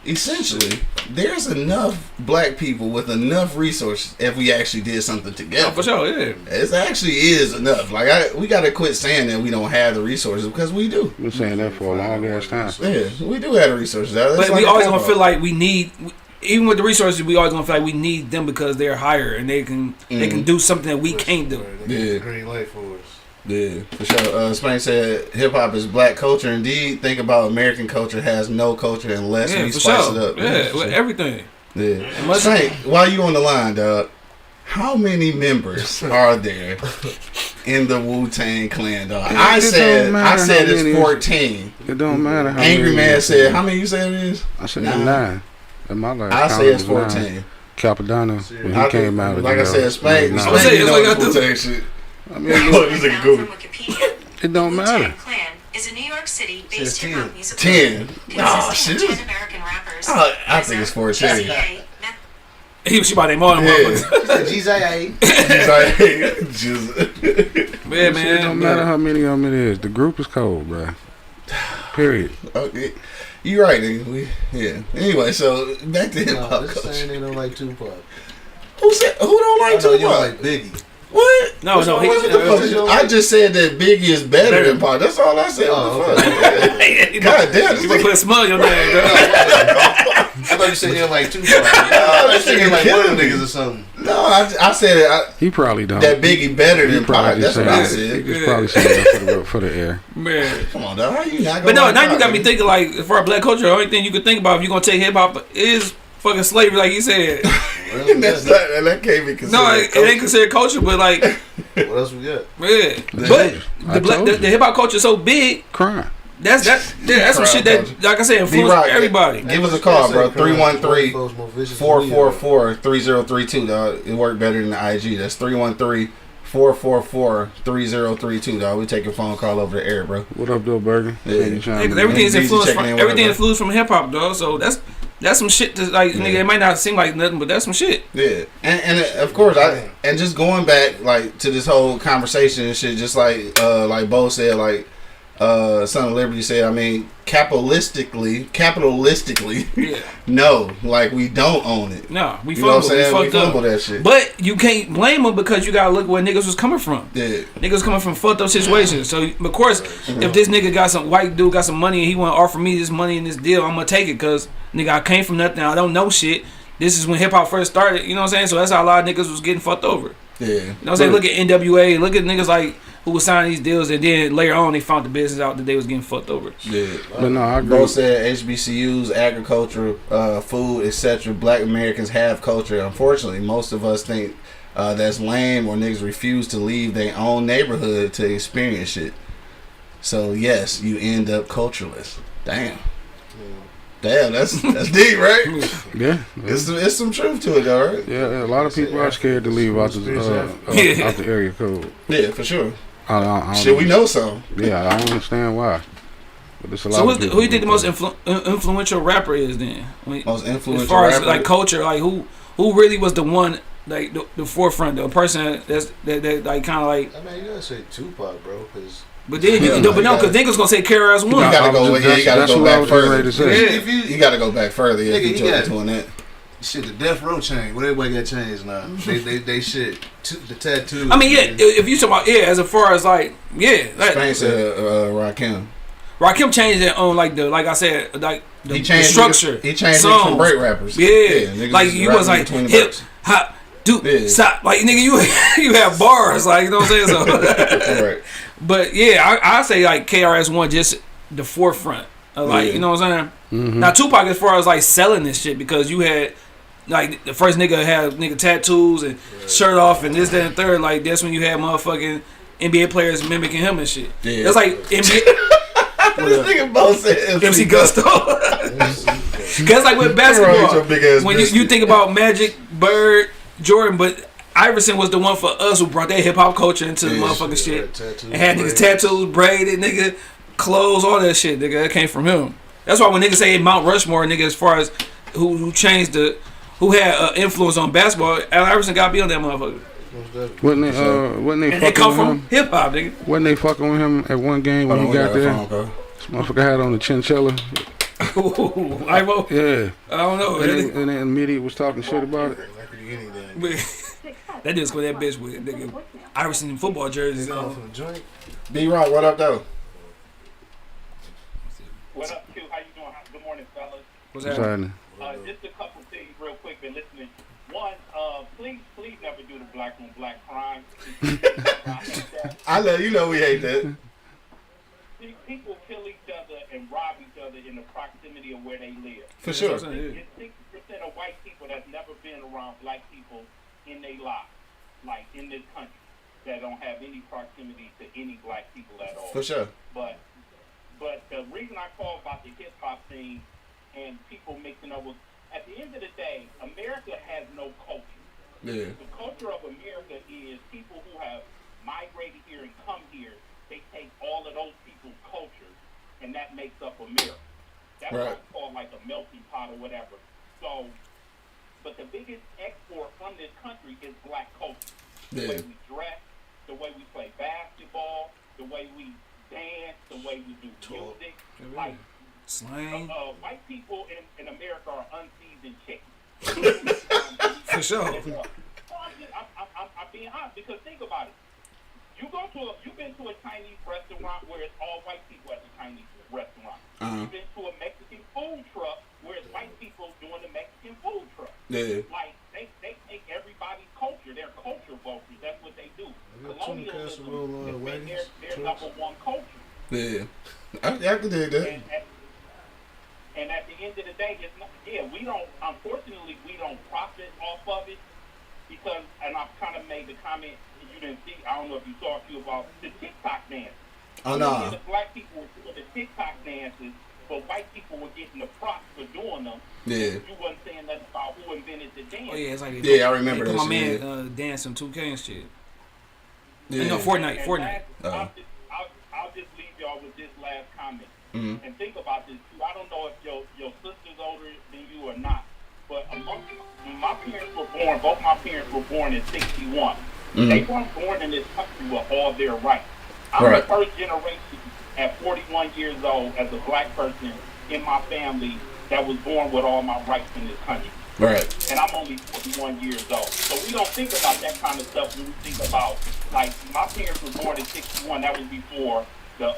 essentially, there's enough black people with enough resources if we actually did something together. Oh, for sure, yeah. It actually is enough. Like, we gotta quit saying that we don't have the resources because we do. Been saying that for a long ass time. Yeah, we do have the resources. That's but like we always gonna feel like we need, even with the resources, we always gonna feel like we need them because they're higher and they can do something that we can't do. Yeah. Green light for us. Yeah, for sure. Spain said hip hop is black culture. Indeed, think about American culture has no culture unless we spice it up. Yeah, with everything. Yeah. Spain, while you on the line, dog, how many members are there in the Wu-Tang Clan, dog? I said it's 14. It don't matter how Angry many Man said, how many you said it is? I said 9. In my life, I say it's 14. Capadonna, when he came out. Like I said, Spain, you know Wu-Tang shit. I mean, it don't matter. Clan is a New York City-based hip-hop music 10. Oh, shit. 10 American rappers. I think it's 14. He was about to name all them motherfuckers. Yeah, man. It don't matter how many of them it is. The group is cold, bro. Period. Okay. You right, nigga. Anyway, so back to hip hop. Saying they don't like Tupac. Who don't like Tupac? You don't like Biggie. What? No. I just said that Biggie is better than Pac. That's all I said. Okay. God damn. You gonna put a smile on your name, bro. I thought you said you don't like Tupac. I thought you said like one of them niggas or something. No, I said it. He probably don't. That Biggie better than Pac. That's what I said. He's probably saying that for the air. Man. Come on, dog. How you not gonna But no, like now Pac, you got me nigga? thinking like, for our black culture, the only thing you could think about if you're gonna take hip hop is fucking slavery, like you said. That can't be considered. No, it ain't considered culture, but like, what else we got? Yeah, but the hip hop culture is so big. Crime. That's some shit that, like I said, influenced everybody. Give us a call, bro. 313-444-3032, dog. It worked better than the IG. That's 313-444-3032, dog. We take your phone call over the air, bro. What up, though, Burger? Yeah. Everything's influenced from hip hop, dog. So that's some shit that, like, nigga, it might not seem like nothing, but that's some shit. Yeah, and of course, and just going back like to this whole conversation and shit, just like Bo said, like Son of Liberty said. I mean, capitalistically, yeah. No, like we don't own it. No, we fumble that shit. But you can't blame them because you gotta look where niggas was coming from. Yeah, niggas coming from fucked up situations. So of course, if this nigga got some white dude got some money and he want to offer me this money and this deal, I'm gonna take it because nigga, I came from nothing. I don't know shit. This is when hip hop first started. You know what I'm saying? So that's how a lot of niggas was getting fucked over. Yeah, you know what I'm saying? Look at NWA. Look at niggas like who was signing these deals, and then later on they found the business out that they was getting fucked over. Yeah, but no, I agree. Bo said HBCUs, agriculture, food, etc. Black Americans have culture. Unfortunately, most of us think that's lame, or niggas refuse to leave their own neighborhood to experience shit. So yes, you end up cultureless. Damn, that's deep, right? Yeah, it's some truth to it, though, right? Yeah, a lot of people are scared to leave out the area code. Yeah, for sure. I Shit, we know some. Yeah, I don't understand why. But it's a lot. So who you think the most influential rapper is then? Most influential as far as rapper? like culture, like who really was the one the forefront, the person that like kind of like. I mean, you gotta say Tupac, bro, because. But then because niggas gonna say KRS-One. You gotta go. You gotta go back further. Yeah. You gotta go back further. If you took doing that. Shit, the death row chain. What everybody got changed now? They shit. The tattoos. I mean, yeah. If you talk about as far as like Spain said Rakim. Rakim changed it on like I said the structure. He changed songs. it from break rappers. Yeah, like you was like hip hop. Stop, like nigga, you have bars, like you know what I'm saying. So, right. But yeah, I say like KRS-One just the forefront, of, like you know what I'm saying. Mm-hmm. Now Tupac as far as like selling this shit because you had like the first nigga had tattoos and shirt off and this that and third. Like that's when you had motherfucking NBA players mimicking him and shit. Yeah. That's like NBA. This nigga both said MC Gusto. Cause like with basketball, when you think about Magic, Bird, Jordan, but Iverson was the one for us who brought that hip hop culture into the motherfucking shit. And had niggas tattoos, braided, nigga, clothes, all that shit, nigga. That came from him. That's why when niggas say Mount Rushmore, nigga, as far as who changed who had influence on basketball, Allen Iverson got to be on that motherfucker. Wasn't they and fucking they come with from him? Hip hop, nigga. Wasn't they fucking with him at one game when he got there? This motherfucker had on the chinchilla. Ivo? Yeah. I don't know. And then immediately was talking shit about it. That dude scored that bitch with nigga Iverson in football jerseys on. B-Rock, what up though? What up, Q? How you doing? Good morning, fellas. What's happening? Just a couple things real quick. Been listening. One, please never do the black on black crime. I know you know we hate that. People kill each other and rob each other in the proximity of where they live. For sure. It's 60% of white people that's never been around black people in their lives, like in this country, that don't have any proximity to any black people at all. For sure. But the reason I call about the hip hop thing and people mixing up with, at the end of the day, America has no culture. Yeah. The culture of America is people who have migrated here and come here. They take all of those people's cultures, and that makes up America. That's what I call like a melting pot or whatever. So, but the biggest export from this country is black culture. The way we dress, the way we play basketball, the way we dance, the way we do music. Like, slang. White people in America are unseasoned chickens. For sure. I'm being honest because think about it. You've been to a Chinese restaurant where it's all white people at the Chinese restaurant. You've been to a Mexican food truck where it's white people doing the Mexican food truck. Yeah. Like they take everybody's culture. They're culture vultures. That's what they do. Colonialism is their number one culture. Yeah. I can dig that. And at the end of the day, it's not, unfortunately, we don't profit off of it because, and I've kind of made the comment, you didn't see, I don't know if you saw a few about the TikTok dance. Oh, no. The black people were doing the TikTok dances, but white people were getting the props for doing them. Yeah. You wasn't saying nothing about who invented the dance. Oh, yeah, it's like I remember that my shit. My man dancing 2K and shit. Yeah. No, Fortnite. I'll just leave y'all with this last comment. Mm-hmm. And think about this too. I don't know if your sister's older than you or not, but my parents were born. Both my parents were born in '61. Mm-hmm. They weren't born in this country with all their rights. I'm the first generation at 41 years old as a black person in my family that was born with all my rights in this country. Right. And I'm only 41 years old. So we don't think about that kind of stuff when we think about, like, my parents were born in '61. That was before the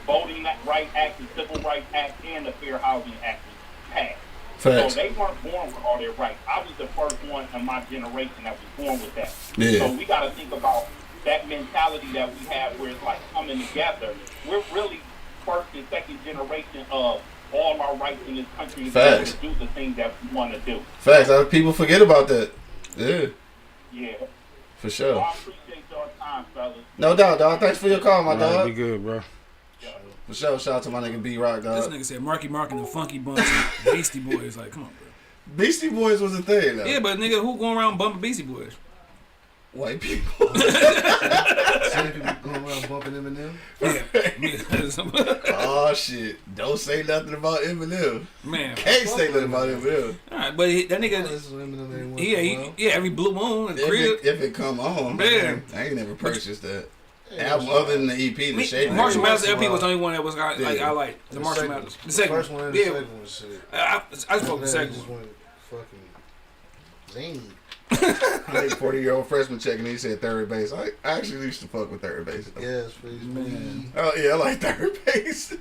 Voting Rights Act, the Civil Rights Act, and the Fair Housing Act was passed. Facts. So they weren't born with all their rights. I was the first one in my generation that was born with that. Yeah. So we got to think about that mentality that we have where it's like coming together. We're really first and second generation of all our rights in this country to be able to do the things that we want to do. Facts. People forget about that. Yeah. Yeah. For sure. So I appreciate your time, fellas. No doubt, dog. Thanks for your call, my dog. Be good, bro. For sure. Shout out to my nigga B-Rock, dog. This nigga said Marky Mark and the Funky Bunch and Beastie Boys. Like, come on, bro. Beastie Boys was a thing, though. Yeah, but nigga, who going around bumping Beastie Boys? White people. See, Many people going around bumping Eminem. Yeah. Oh shit! Don't say nothing about Eminem. Man, Can't say nothing about Eminem. all right, but that nigga, every blue moon, If it come on, man, I ain't never purchased that album other than the EP. The Shady Marshall Mathers LP was the only one that was like I like the Marshall Mathers. The second first one and the second one, shit. I spoke the second just one. went fucking zany. I think 40-year-old freshman checking. He said third base. I actually used to fuck with third base. Yes, please, man. Oh yeah, I like third base.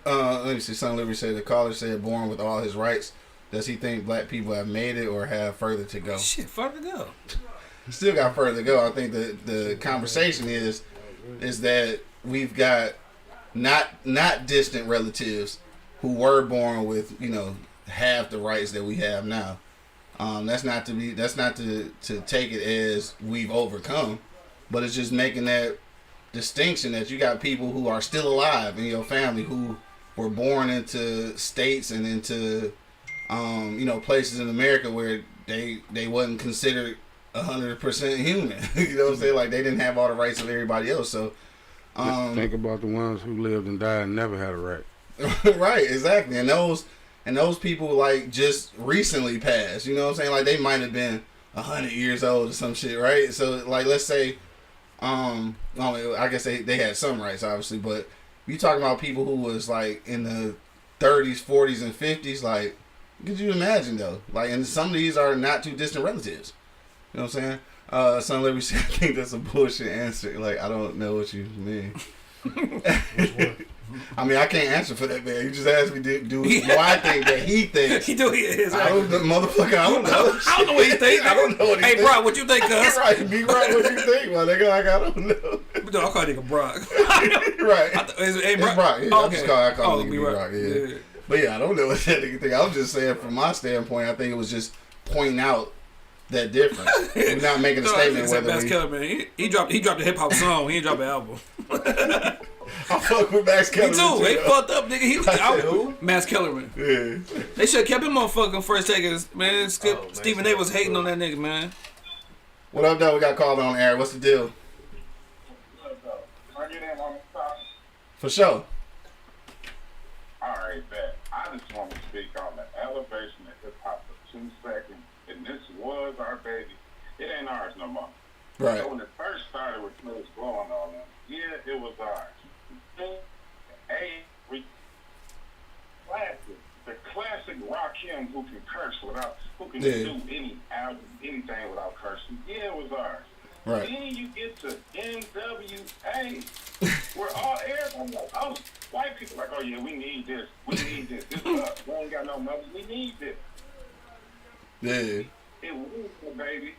Let me see. Son Liberty said the caller said born with all his rights. Does he think black people have made it or have further to go? Shit, further to go. Still got further to go. I think the conversation is that we've got not distant relatives who were born with half the rights that we have now. That's not to take it as we've overcome, but it's just making that distinction that you got people who are still alive in your family who were born into states and into places in America where they wasn't considered 100% human. You know what I'm saying? Like they didn't have all the rights of everybody else. So think about the ones who lived and died and never had a right. Right, exactly. And those people like just recently passed. You know what I'm saying? Like they might have been 100 years old or some shit, right? So like let's say, I guess they had some rights obviously, but you talking about people who was like in the 30s, 40s, and 50s. Like, could you imagine though? Like, and some of these are not too distant relatives. You know what I'm saying? Son Liberty said, I think that's a bullshit answer. Like, I don't know what you mean. I mean, I can't answer for that, man. You just asked me do what I think that he thinks. He do his. I don't know, motherfucker. I don't know. I don't know what he think. I don't know what he Hey, think. Brock, what you think, cuz? Right, be right. What you think, my nigga? Like, I don't know. No, I call nigga Brock. Right. Hey, It's Brock. Yeah, Oh, I okay. call nigga B-Rock. Yeah. But yeah, I don't know what that nigga think. I was just saying from my standpoint, I think it was just pointing out that difference. We're not making a statement whether Max Kellerman, he dropped a hip hop song. He didn't drop an album. I fuck with Max Kellerman. Me too. They fucked up, nigga. He said who? Max Kellerman. Yeah. They should have kept him on fucking first takers, man. Stephen A was hating on that nigga, man. What up, though? We got called on air. What's the deal? For sure. Alright, bet. I just want to speak on the elevation of hip hop for 2 seconds. And this was our baby. It ain't ours no more. Right. So when it first started with Close Blowing on them, yeah, it was ours. The classic Rakim who can curse who can do anything without cursing. Yeah, it was ours. Right. Then you get to NWA, where everybody like, white people like, oh yeah, we need this. This is us. We ain't got no money. We need this. Yeah. It was, baby.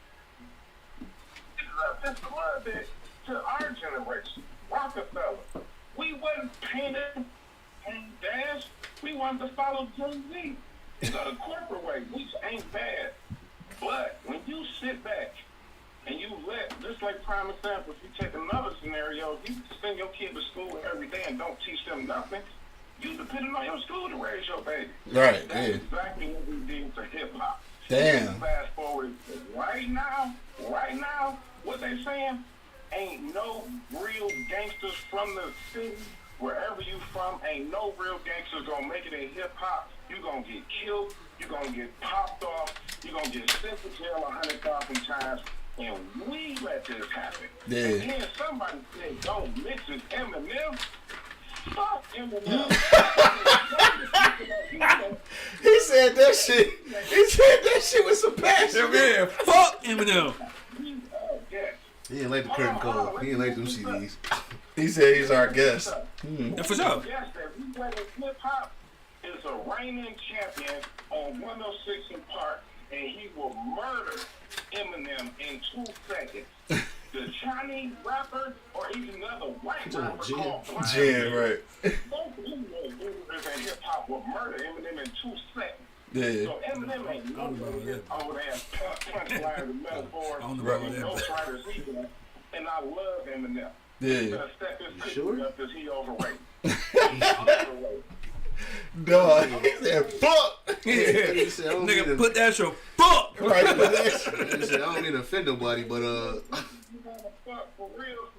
Just a little bit to our generation. Rockefeller. We wasn't painted and dash. We wanted to follow Jay-Z. The corporate way, which ain't bad. But when you sit back and you just like prime example, if you take another scenario, you send your kid to school every day and don't teach them nothing, you depending on your school to raise your baby. Right, That's exactly what we did to hip-hop. Damn. Fast forward right now, what they saying, ain't no real gangsters from the city, wherever you from, ain't no real gangsters gonna make it in hip-hop. You gonna get killed, you gonna get popped off, you gonna get sent to jail 100,000 times, and we let this happen. Yeah. And then somebody said, don't mix with Eminem. Fuck Eminem. He said that shit. He said that shit with some passion. Yeah, fuck Eminem. He ain't like the curtain call. He ain't like them CDs. He said he's our guest. Yeah, for sure. Yes, that we play hip hop is a reigning champion on 106 in Park, and he will murder Eminem in 2 seconds. The Chinese rapper or even another white rapper called Jin, right. both in hip hop will murder Eminem in 2 seconds. Yeah. So Eminem ain't no over there punchlines and metaphors. Ghostwriters either. And I love Eminem. Yeah. Better step his cookie up because he overrated. Dog, he said fuck. Yeah. He said, Nigga, put that shit fuck. Right, put that shit. He said, I don't mean to offend nobody, but you wanna fuck for real,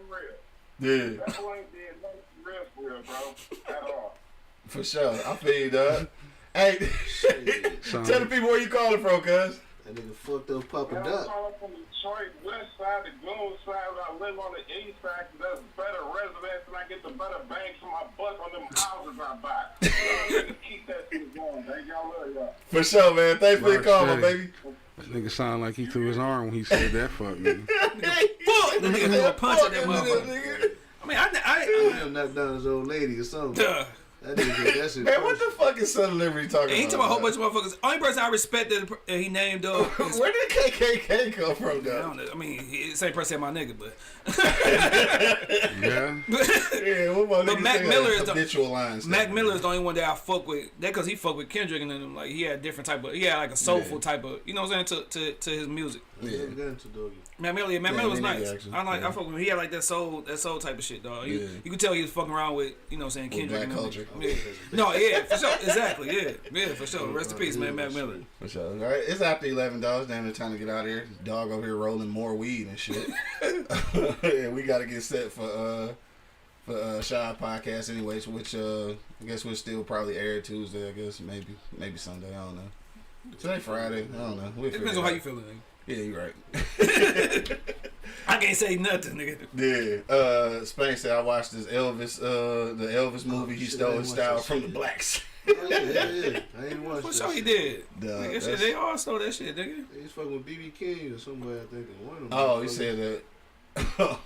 Yeah. that boy ain't did nothing for real, bro, at all. For sure. I feel you, dog. Hey, tell the people where you calling from, cuz. That nigga fucked up Papa I'm Duck. calling from Detroit, west side, the Goon side. I live on the east side because that's better residents and I get the better bangs for my butt on them houses I buy. So keep that shit going, baby. Y'all love y'all. For sure, man. Thanks for your call, my baby. That nigga sound like he threw his arm when he said that fuck nigga. Fuck! The nigga threw a punch at that motherfucker. I mean, I knocked down his old lady or something. That nigga, that shit. Man, what the fuck is Son Delivery talking he about? talking about a whole bunch of motherfuckers. Only person I respect that he named where did KKK come from, though? I don't know. I mean, same person said my nigga, but yeah. Yeah, what about but Mac Miller is habitual lines. Mac Miller is the only one that I fuck with. That because he fuck with Kendrick and then like he had a different type of like a soulful type of to his music. Yeah. Mac Miller was nice. I fuck with him. He had like that soul type of shit, dog. You could tell he was fucking around with Kendrick. Black culture. No, yeah, for sure, exactly, yeah, for sure. Rest in peace, man, Mac Miller. For sure. All right, it's after $11. Damn, it's time to get out of here. Dog over here rolling more weed and shit. Yeah, we got to get set for Shy Podcast, anyways. Which I guess we'll still probably air Tuesday. I guess maybe Sunday. I don't know. Today Friday. I don't know. It depends on how you feeling, nigga. Yeah, you're right. I can't say nothing, nigga. Yeah. Spain said I watched this Elvis, the Elvis movie. He stole his style from the blacks. Yeah. I ain't watched For that. sure he did. Nigga, shit, they all stole that shit, nigga. He's fucking with BB King or somebody, I think. One of them. Oh, he said that.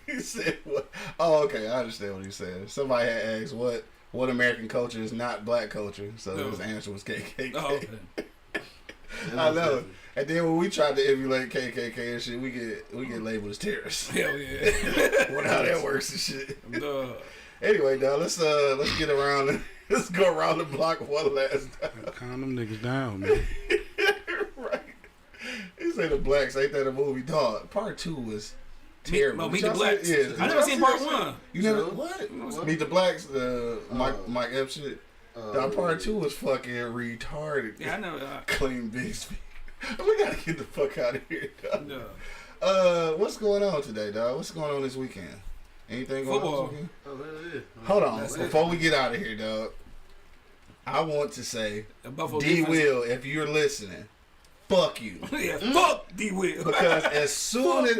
He said what? Oh, okay. I understand what he said. Somebody had asked what American culture is not black culture, so his answer was KKK. Oh, okay. I know. And then when we tried to emulate KKK and shit, we get labeled as terrorists. Hell yeah. What how that works and shit. Duh. Anyway, dog, let's get around. Let's go around the block one last time. Calm them niggas down, man. Right. He said the blacks ain't that a movie, dog? Part 2 was terrible. Meet the Blacks. Yeah, I never seen part 1. You never what? Meet the Blacks. Mike Epps shit. Part 2 was fucking retarded. Yeah, I know. Clean Bixby. We gotta get the fuck out of here, dog. No. What's going on today, dog? What's going on this weekend? Anything going on this weekend? Oh, hell yeah. Hold on. Before we get out of here, dog, I want to say, D. Will, if you're listening, fuck you. Yeah, fuck D. Will. Because as soon as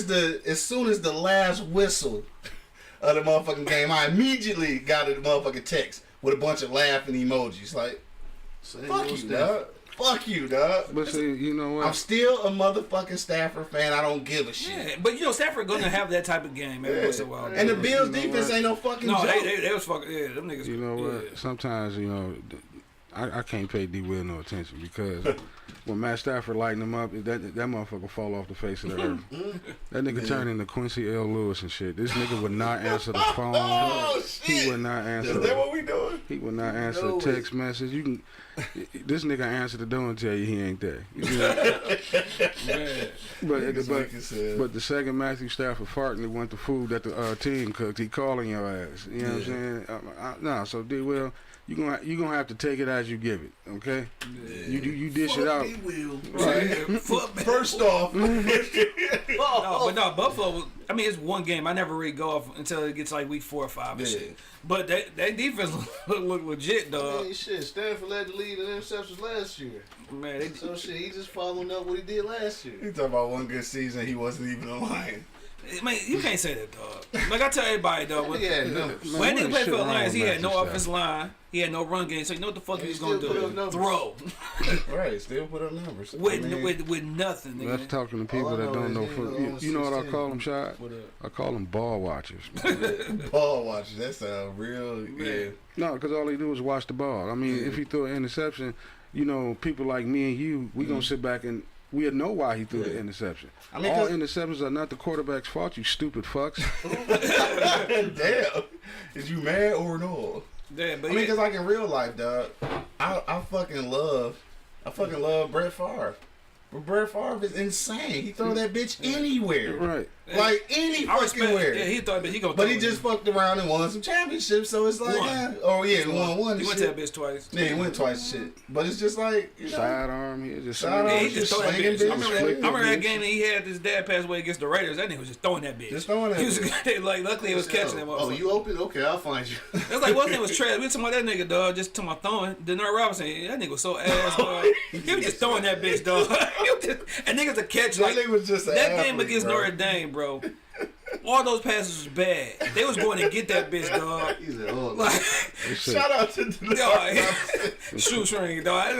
the last whistle of the motherfucking game, I immediately got a motherfucking text with a bunch of laughing emojis. Like, fuck you, dog. Fuck you, dog. But see, you know what? I'm still a motherfucking Stafford fan. I don't give a shit. Yeah, but Stafford gonna have that type of game every once in a while. And the Bills defense ain't no fucking joke. They was fucking them niggas. You know what? Sometimes I can't pay D. Will no attention because when Matt Stafford lighten him up, that motherfucker fall off the face of the earth. That nigga turn into Quincy L. Lewis and shit. This nigga would not answer the phone. Oh shit! He would not answer. Is that what we doing? He would not answer a text message. This nigga answer the door and tell you he ain't there. But the second Matthew Stafford farting and went to food that the team cooked, he calling your ass. You know what I'm saying? So D. Will, you gonna have to take it as you give it, okay? Yeah. You dish it out. Right. First off, but Buffalo. I mean, it's one game. I never really go off until it gets like week 4 or 5 and shit. But that defense look legit, dog. Hey, shit, Stanford led the lead in interceptions last year. Man, he just following up what he did last year. You talking about one good season? He wasn't even a Lion. Man, you can't say that, dog. Like I tell everybody, dog. When nigga played for the Lions, he had no offensive line. He had no run game. So you know what the fuck he was gonna do? Throw. Right, still put up numbers. With nothing. Nigga. That's talking to people that don't know football. You know what I call them, Shot? I call them ball watchers. Ball watchers. That's a real No, because all he do is watch the ball. I mean, if he threw an interception, people like me and you, we gonna sit back and we'll know why he threw the interception. I mean, all interceptions are not the quarterback's fault, you stupid fucks. Damn. Is you mad or no? Yeah, but because like in real life, dog, I fucking love Brett Favre. But Brett Favre is insane. He throw that bitch anywhere. Right. Like any fucking where. Yeah, he thought, but he gonna. But he just fucked around and won some championships, so it's like, he won one. He went to that bitch twice. Yeah, he went twice. Shit, but it's just like sidearm. He just he just throwing that bitch. I remember that game that he had. His dad passed away against the Raiders. That nigga was just throwing that bitch. Just throwing that. He was like, luckily, it was catching that. Oh, you open? Okay, I'll find you. That's like one thing was trash. We were talking about that nigga, dog. Just talking about throwing. Denard Robinson, that nigga was so ass, dog. He was just throwing that bitch, dog. And niggas a catch like that. Was just that game against Notre Dame, bro. All those passes was bad. They was going to get that bitch, dog. He said, "Oh, like, shout out to the shoestring, dog.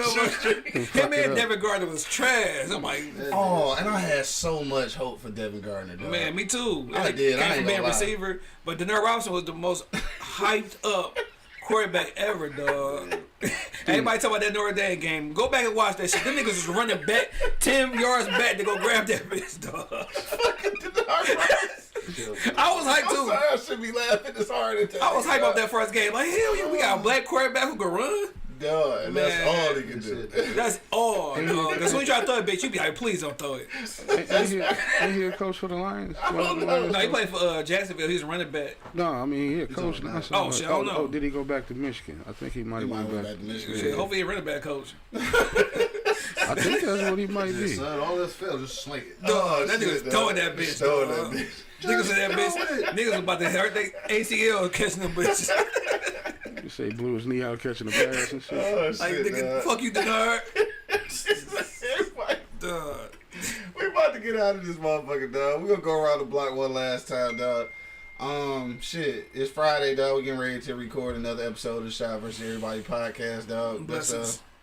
Him and Devin Gardner was trash. I'm like, and I had so much hope for Devin Gardner, dog. Man, me too. I did. I ain't being gonna receiver, but Denard Robinson was the most hyped up quarterback ever, dog. Everybody talk about that Notre Dame game. Go back and watch that shit. Them niggas was running back 10 yards back to go grab that bitch, dog. I was hyped too. I should be laughing this hard at that. I was hyped about that first game. Like, hell yeah, we got a black quarterback who can run. Dog, that's all he can do. That's all, dog. Because when you try to throw it, bitch, you be like, please don't throw it. Ain't he a coach for the Lions? No, he played for Jacksonville. He's a running back. No, I mean, he a coach now. Oh, shit, I don't know. Oh, did he go back to Michigan? I think he might have went back to Michigan. Shit, hopefully he a running back coach. I think that's what he might be. Son, all this fell, just sling it. Dog, that nigga was throwing that bitch. Throwing that bitch. Niggas in that bitch. Niggas was about to hurt their ACL catching them bitches. You say blew his knee out catching a pass and shit. Oh, like, shit, nigga, fuck you, Denard. Dog. We about to get out of this motherfucker, dog. We gonna go around the block one last time, dog. Shit, it's Friday, dog. We getting ready to record another episode of the Shot vs. Everybody podcast, dog.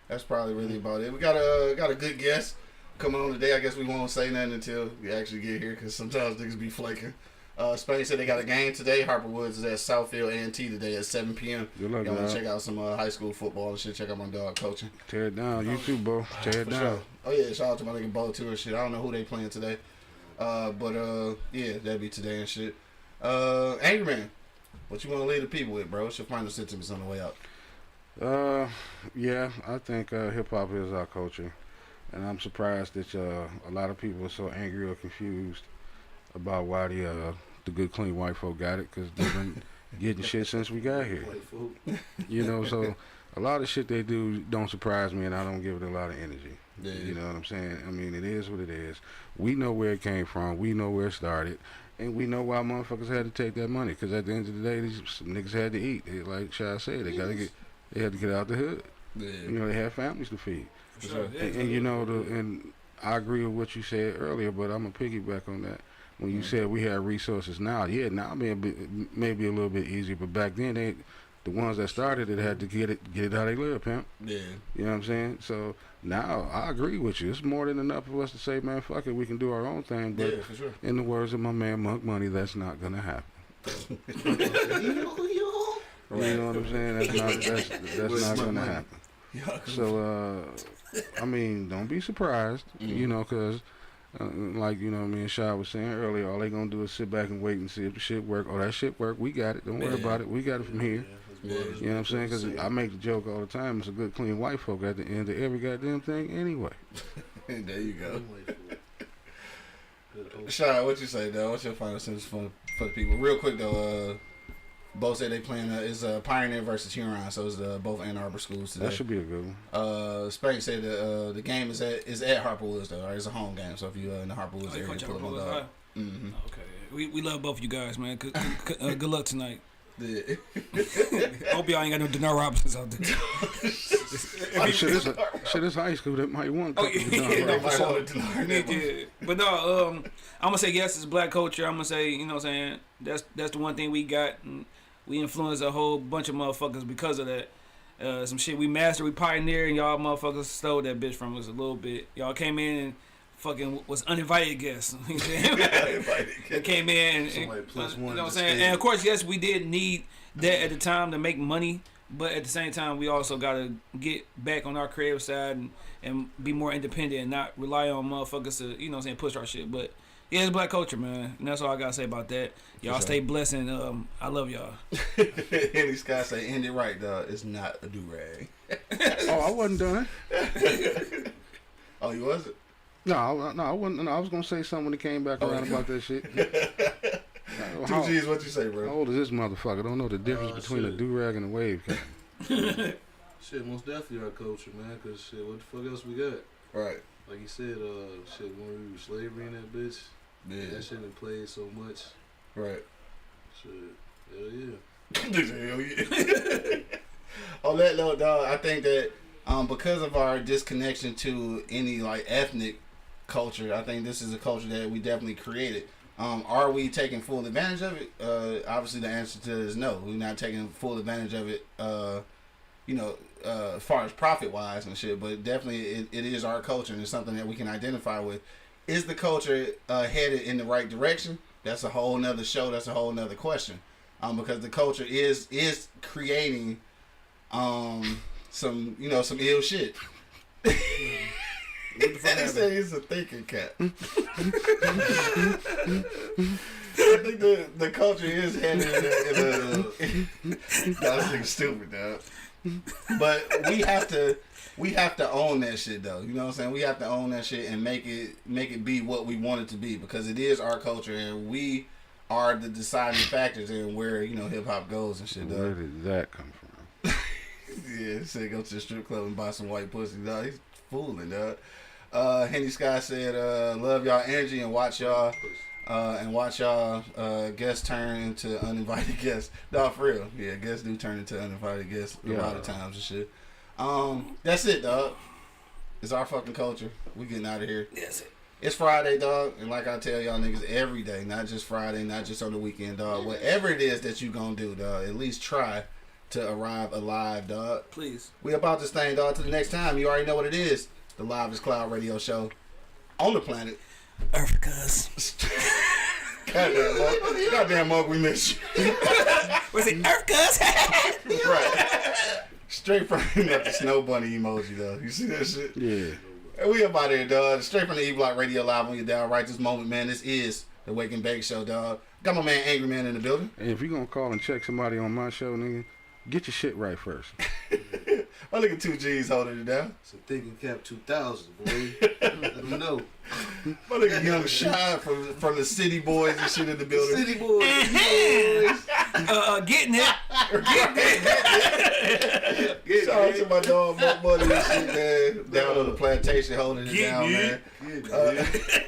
That's probably really about it. We got a good guest coming on today. I guess we won't say nothing until we actually get here, because sometimes niggas be flaking. Spain said they got a game today. Harper Woods is at Southfield A&T today at 7 p.m. Good luck, y'all want to check out some high school football and shit. Check out my dog coaching. Tear it down. You too, bro. Tear it down. Sure. Oh, yeah. Shout out to my nigga Bo, too, and shit. I don't know who they playing today. Yeah, that'd be today and shit. Angry Man, what you want to leave the people with, bro? What's your final sentiments on the way out? Yeah, I think hip-hop is our culture. And I'm surprised that a lot of people are so angry or confused about why the good clean white folk got it, because they've been getting shit since we got here. You know, so a lot of shit they do don't surprise me, and I don't give it a lot of energy. Yeah. You know what I'm saying? I mean, it is what it is. We know where it came from. We know where it started. And we know why motherfuckers had to take that money, because at the end of the day, these niggas had to eat. Like Shai said, they had to get out the hood. Yeah. You know, they had families to feed. For sure. And you know, and I agree with what you said earlier, but I'm going to piggyback on that. When you said we have resources now, now maybe a little bit easier, but back then the ones that started it had to get it how they live, pimp. Yeah. You know what I'm saying? So now I agree with you. It's more than enough of us to say, man, fuck it, we can do our own thing. But for sure. In the words of my man Monk Money, that's not gonna happen. You know what I'm saying? That's not gonna happen. So I mean, don't be surprised, you know, because like, you know, me and Shai was saying earlier, all they gonna do is sit back and wait and see if the shit work. Oh, that shit work. We got it. Don't worry about it. We got it from here. You know what I'm saying? Because I make the joke all the time. It's a good, clean white folk at the end of every goddamn thing anyway. There you go. Shai, what you say, though? What's your final sentence for the people? Real quick, though, both say they playing is Pioneer versus Huron, so it's both Ann Arbor schools today. That should be a good one. Spank said the game is at Harper Woods, though. Right? It's a home game, so if you in the Harper Woods area, pull up on dog. Okay, we love both of you guys, man. Good luck tonight. Yeah. Hope y'all ain't got no Denard Robinsons out there. Shit is high school. That might want. For sure. But no, I'm gonna say yes. It's black culture. I'm gonna say, you know what I'm saying, that's the one thing we got, and we influence a whole bunch of motherfuckers because of that. Some shit we mastered, we pioneered, and y'all motherfuckers stole that bitch from us a little bit. Y'all came in and fucking was uninvited guests. They came in and you know what I'm saying? And of course, yes, we did need that at the time to make money, but at the same time, we also gotta get back on our creative side and be more independent and not rely on motherfuckers to, you know what I'm saying, push our shit. But yeah, it's black culture, man, and that's all I gotta say about that. Y'all stay blessed, and I love y'all. Andy Scott say, end it right, dog. It's not a do-rag. Oh, I wasn't done. Oh, you wasn't? No, I wasn't. No, I was gonna say something when it came back around about that shit. 2 G's, what you say, bro? How old is this motherfucker? Don't know the difference between a do-rag and a wave cap. Shit, most definitely our culture, man. Cause shit, what the fuck else we got? Right. Like you said, shit, when we were slavery in that bitch, that shit done played so much. Right. Shit, hell yeah. Hell yeah. On that note, dog, I think that because of our disconnection to any like ethnic culture, I think this is a culture that we definitely created. Are we taking full advantage of it? Obviously, the answer to it is no. We're not taking full advantage of it. As far as profit wise and shit, but definitely it is our culture and it's something that we can identify with. Is the culture headed in the right direction? That's a whole nother show. That's a whole nother question. Because the culture is creating some ill shit. What the fuck they say he's a thinking cap. I think the culture is headed in a that's nigga stupid, dog. But we have to own that shit though. You know what I'm saying? We have to own that shit and make it be what we want it to be, because it is our culture and we are the deciding factors in where, hip hop goes and shit, dog. Where did that come from? Yeah, he said go to the strip club and buy some white pussy, dog. He's fooling, dog. Henny Sky said, love y'all energy and watch y'all guests turn into uninvited guests. Dog, for real. Yeah, guests do turn into uninvited guests a lot of times and shit. That's it, dog. It's our fucking culture. We getting out of here. That's it. It's Friday, dog, and like I tell y'all niggas every day, not just Friday, not just on the weekend, dog. Whatever it is that you gonna do, dog, at least try to arrive alive, dog. Please. We about this thing, dog. Till the next time, you already know what it is. The Live is Cloud radio show on the planet Earth, cuz. Goddamn, Monk, we miss you. Was it Earth, cuz? Right. Straight from the snow bunny emoji, though. You see that shit? Yeah. And we up out here, dog. Straight from the E-Block Radio Live on your dial right this moment, man. This is the Wake and Bake Show, dog. Got my man Angry Man in the building. Hey, if you gonna call and check somebody on my show, nigga, get your shit right first. I look at 2 G's holding it down. It's a Thinking Cap 2000, boy. Let me know. I look at Young Shine from the City Boys and shit in the building. City Boys. Getting it. Shout out to my dog, Monk Money and shit, man. Down on the plantation holding it down, man.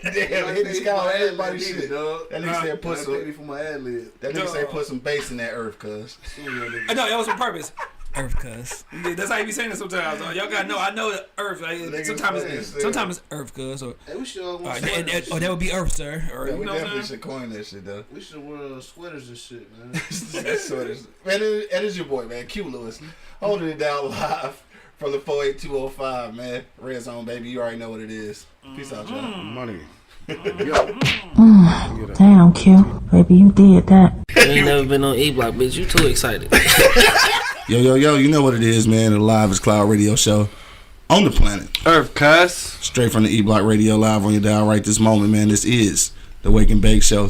Damn, hit this guy on everybody's shit. That nigga said put some. That nigga said put some bass in that earth, cuz. No, that was on purpose. Earth, cuz. That's how you be saying it sometimes. Y'all gotta know. I know the Earth. Like, sometimes it's Earth, cuz. Or hey, we should that would be Earth, sir. Or, yeah, we definitely should coin that shit, though. We should wear sweaters and shit, man. Sweaters. Man, it is your boy, man. Q Lewis. Holding it down live from the 48205, man. Red Zone, baby. You already know what it is. Peace out, y'all. Money. Damn, Q. Baby, you did that. You ain't never been on E-Block, bitch. You too excited. Yo, you know what it is, man. The Live is Cloud radio show on the planet Earth, cuz. Straight from the E-Block Radio Live on your dial right this moment, man. This is the Wake and Bake Show.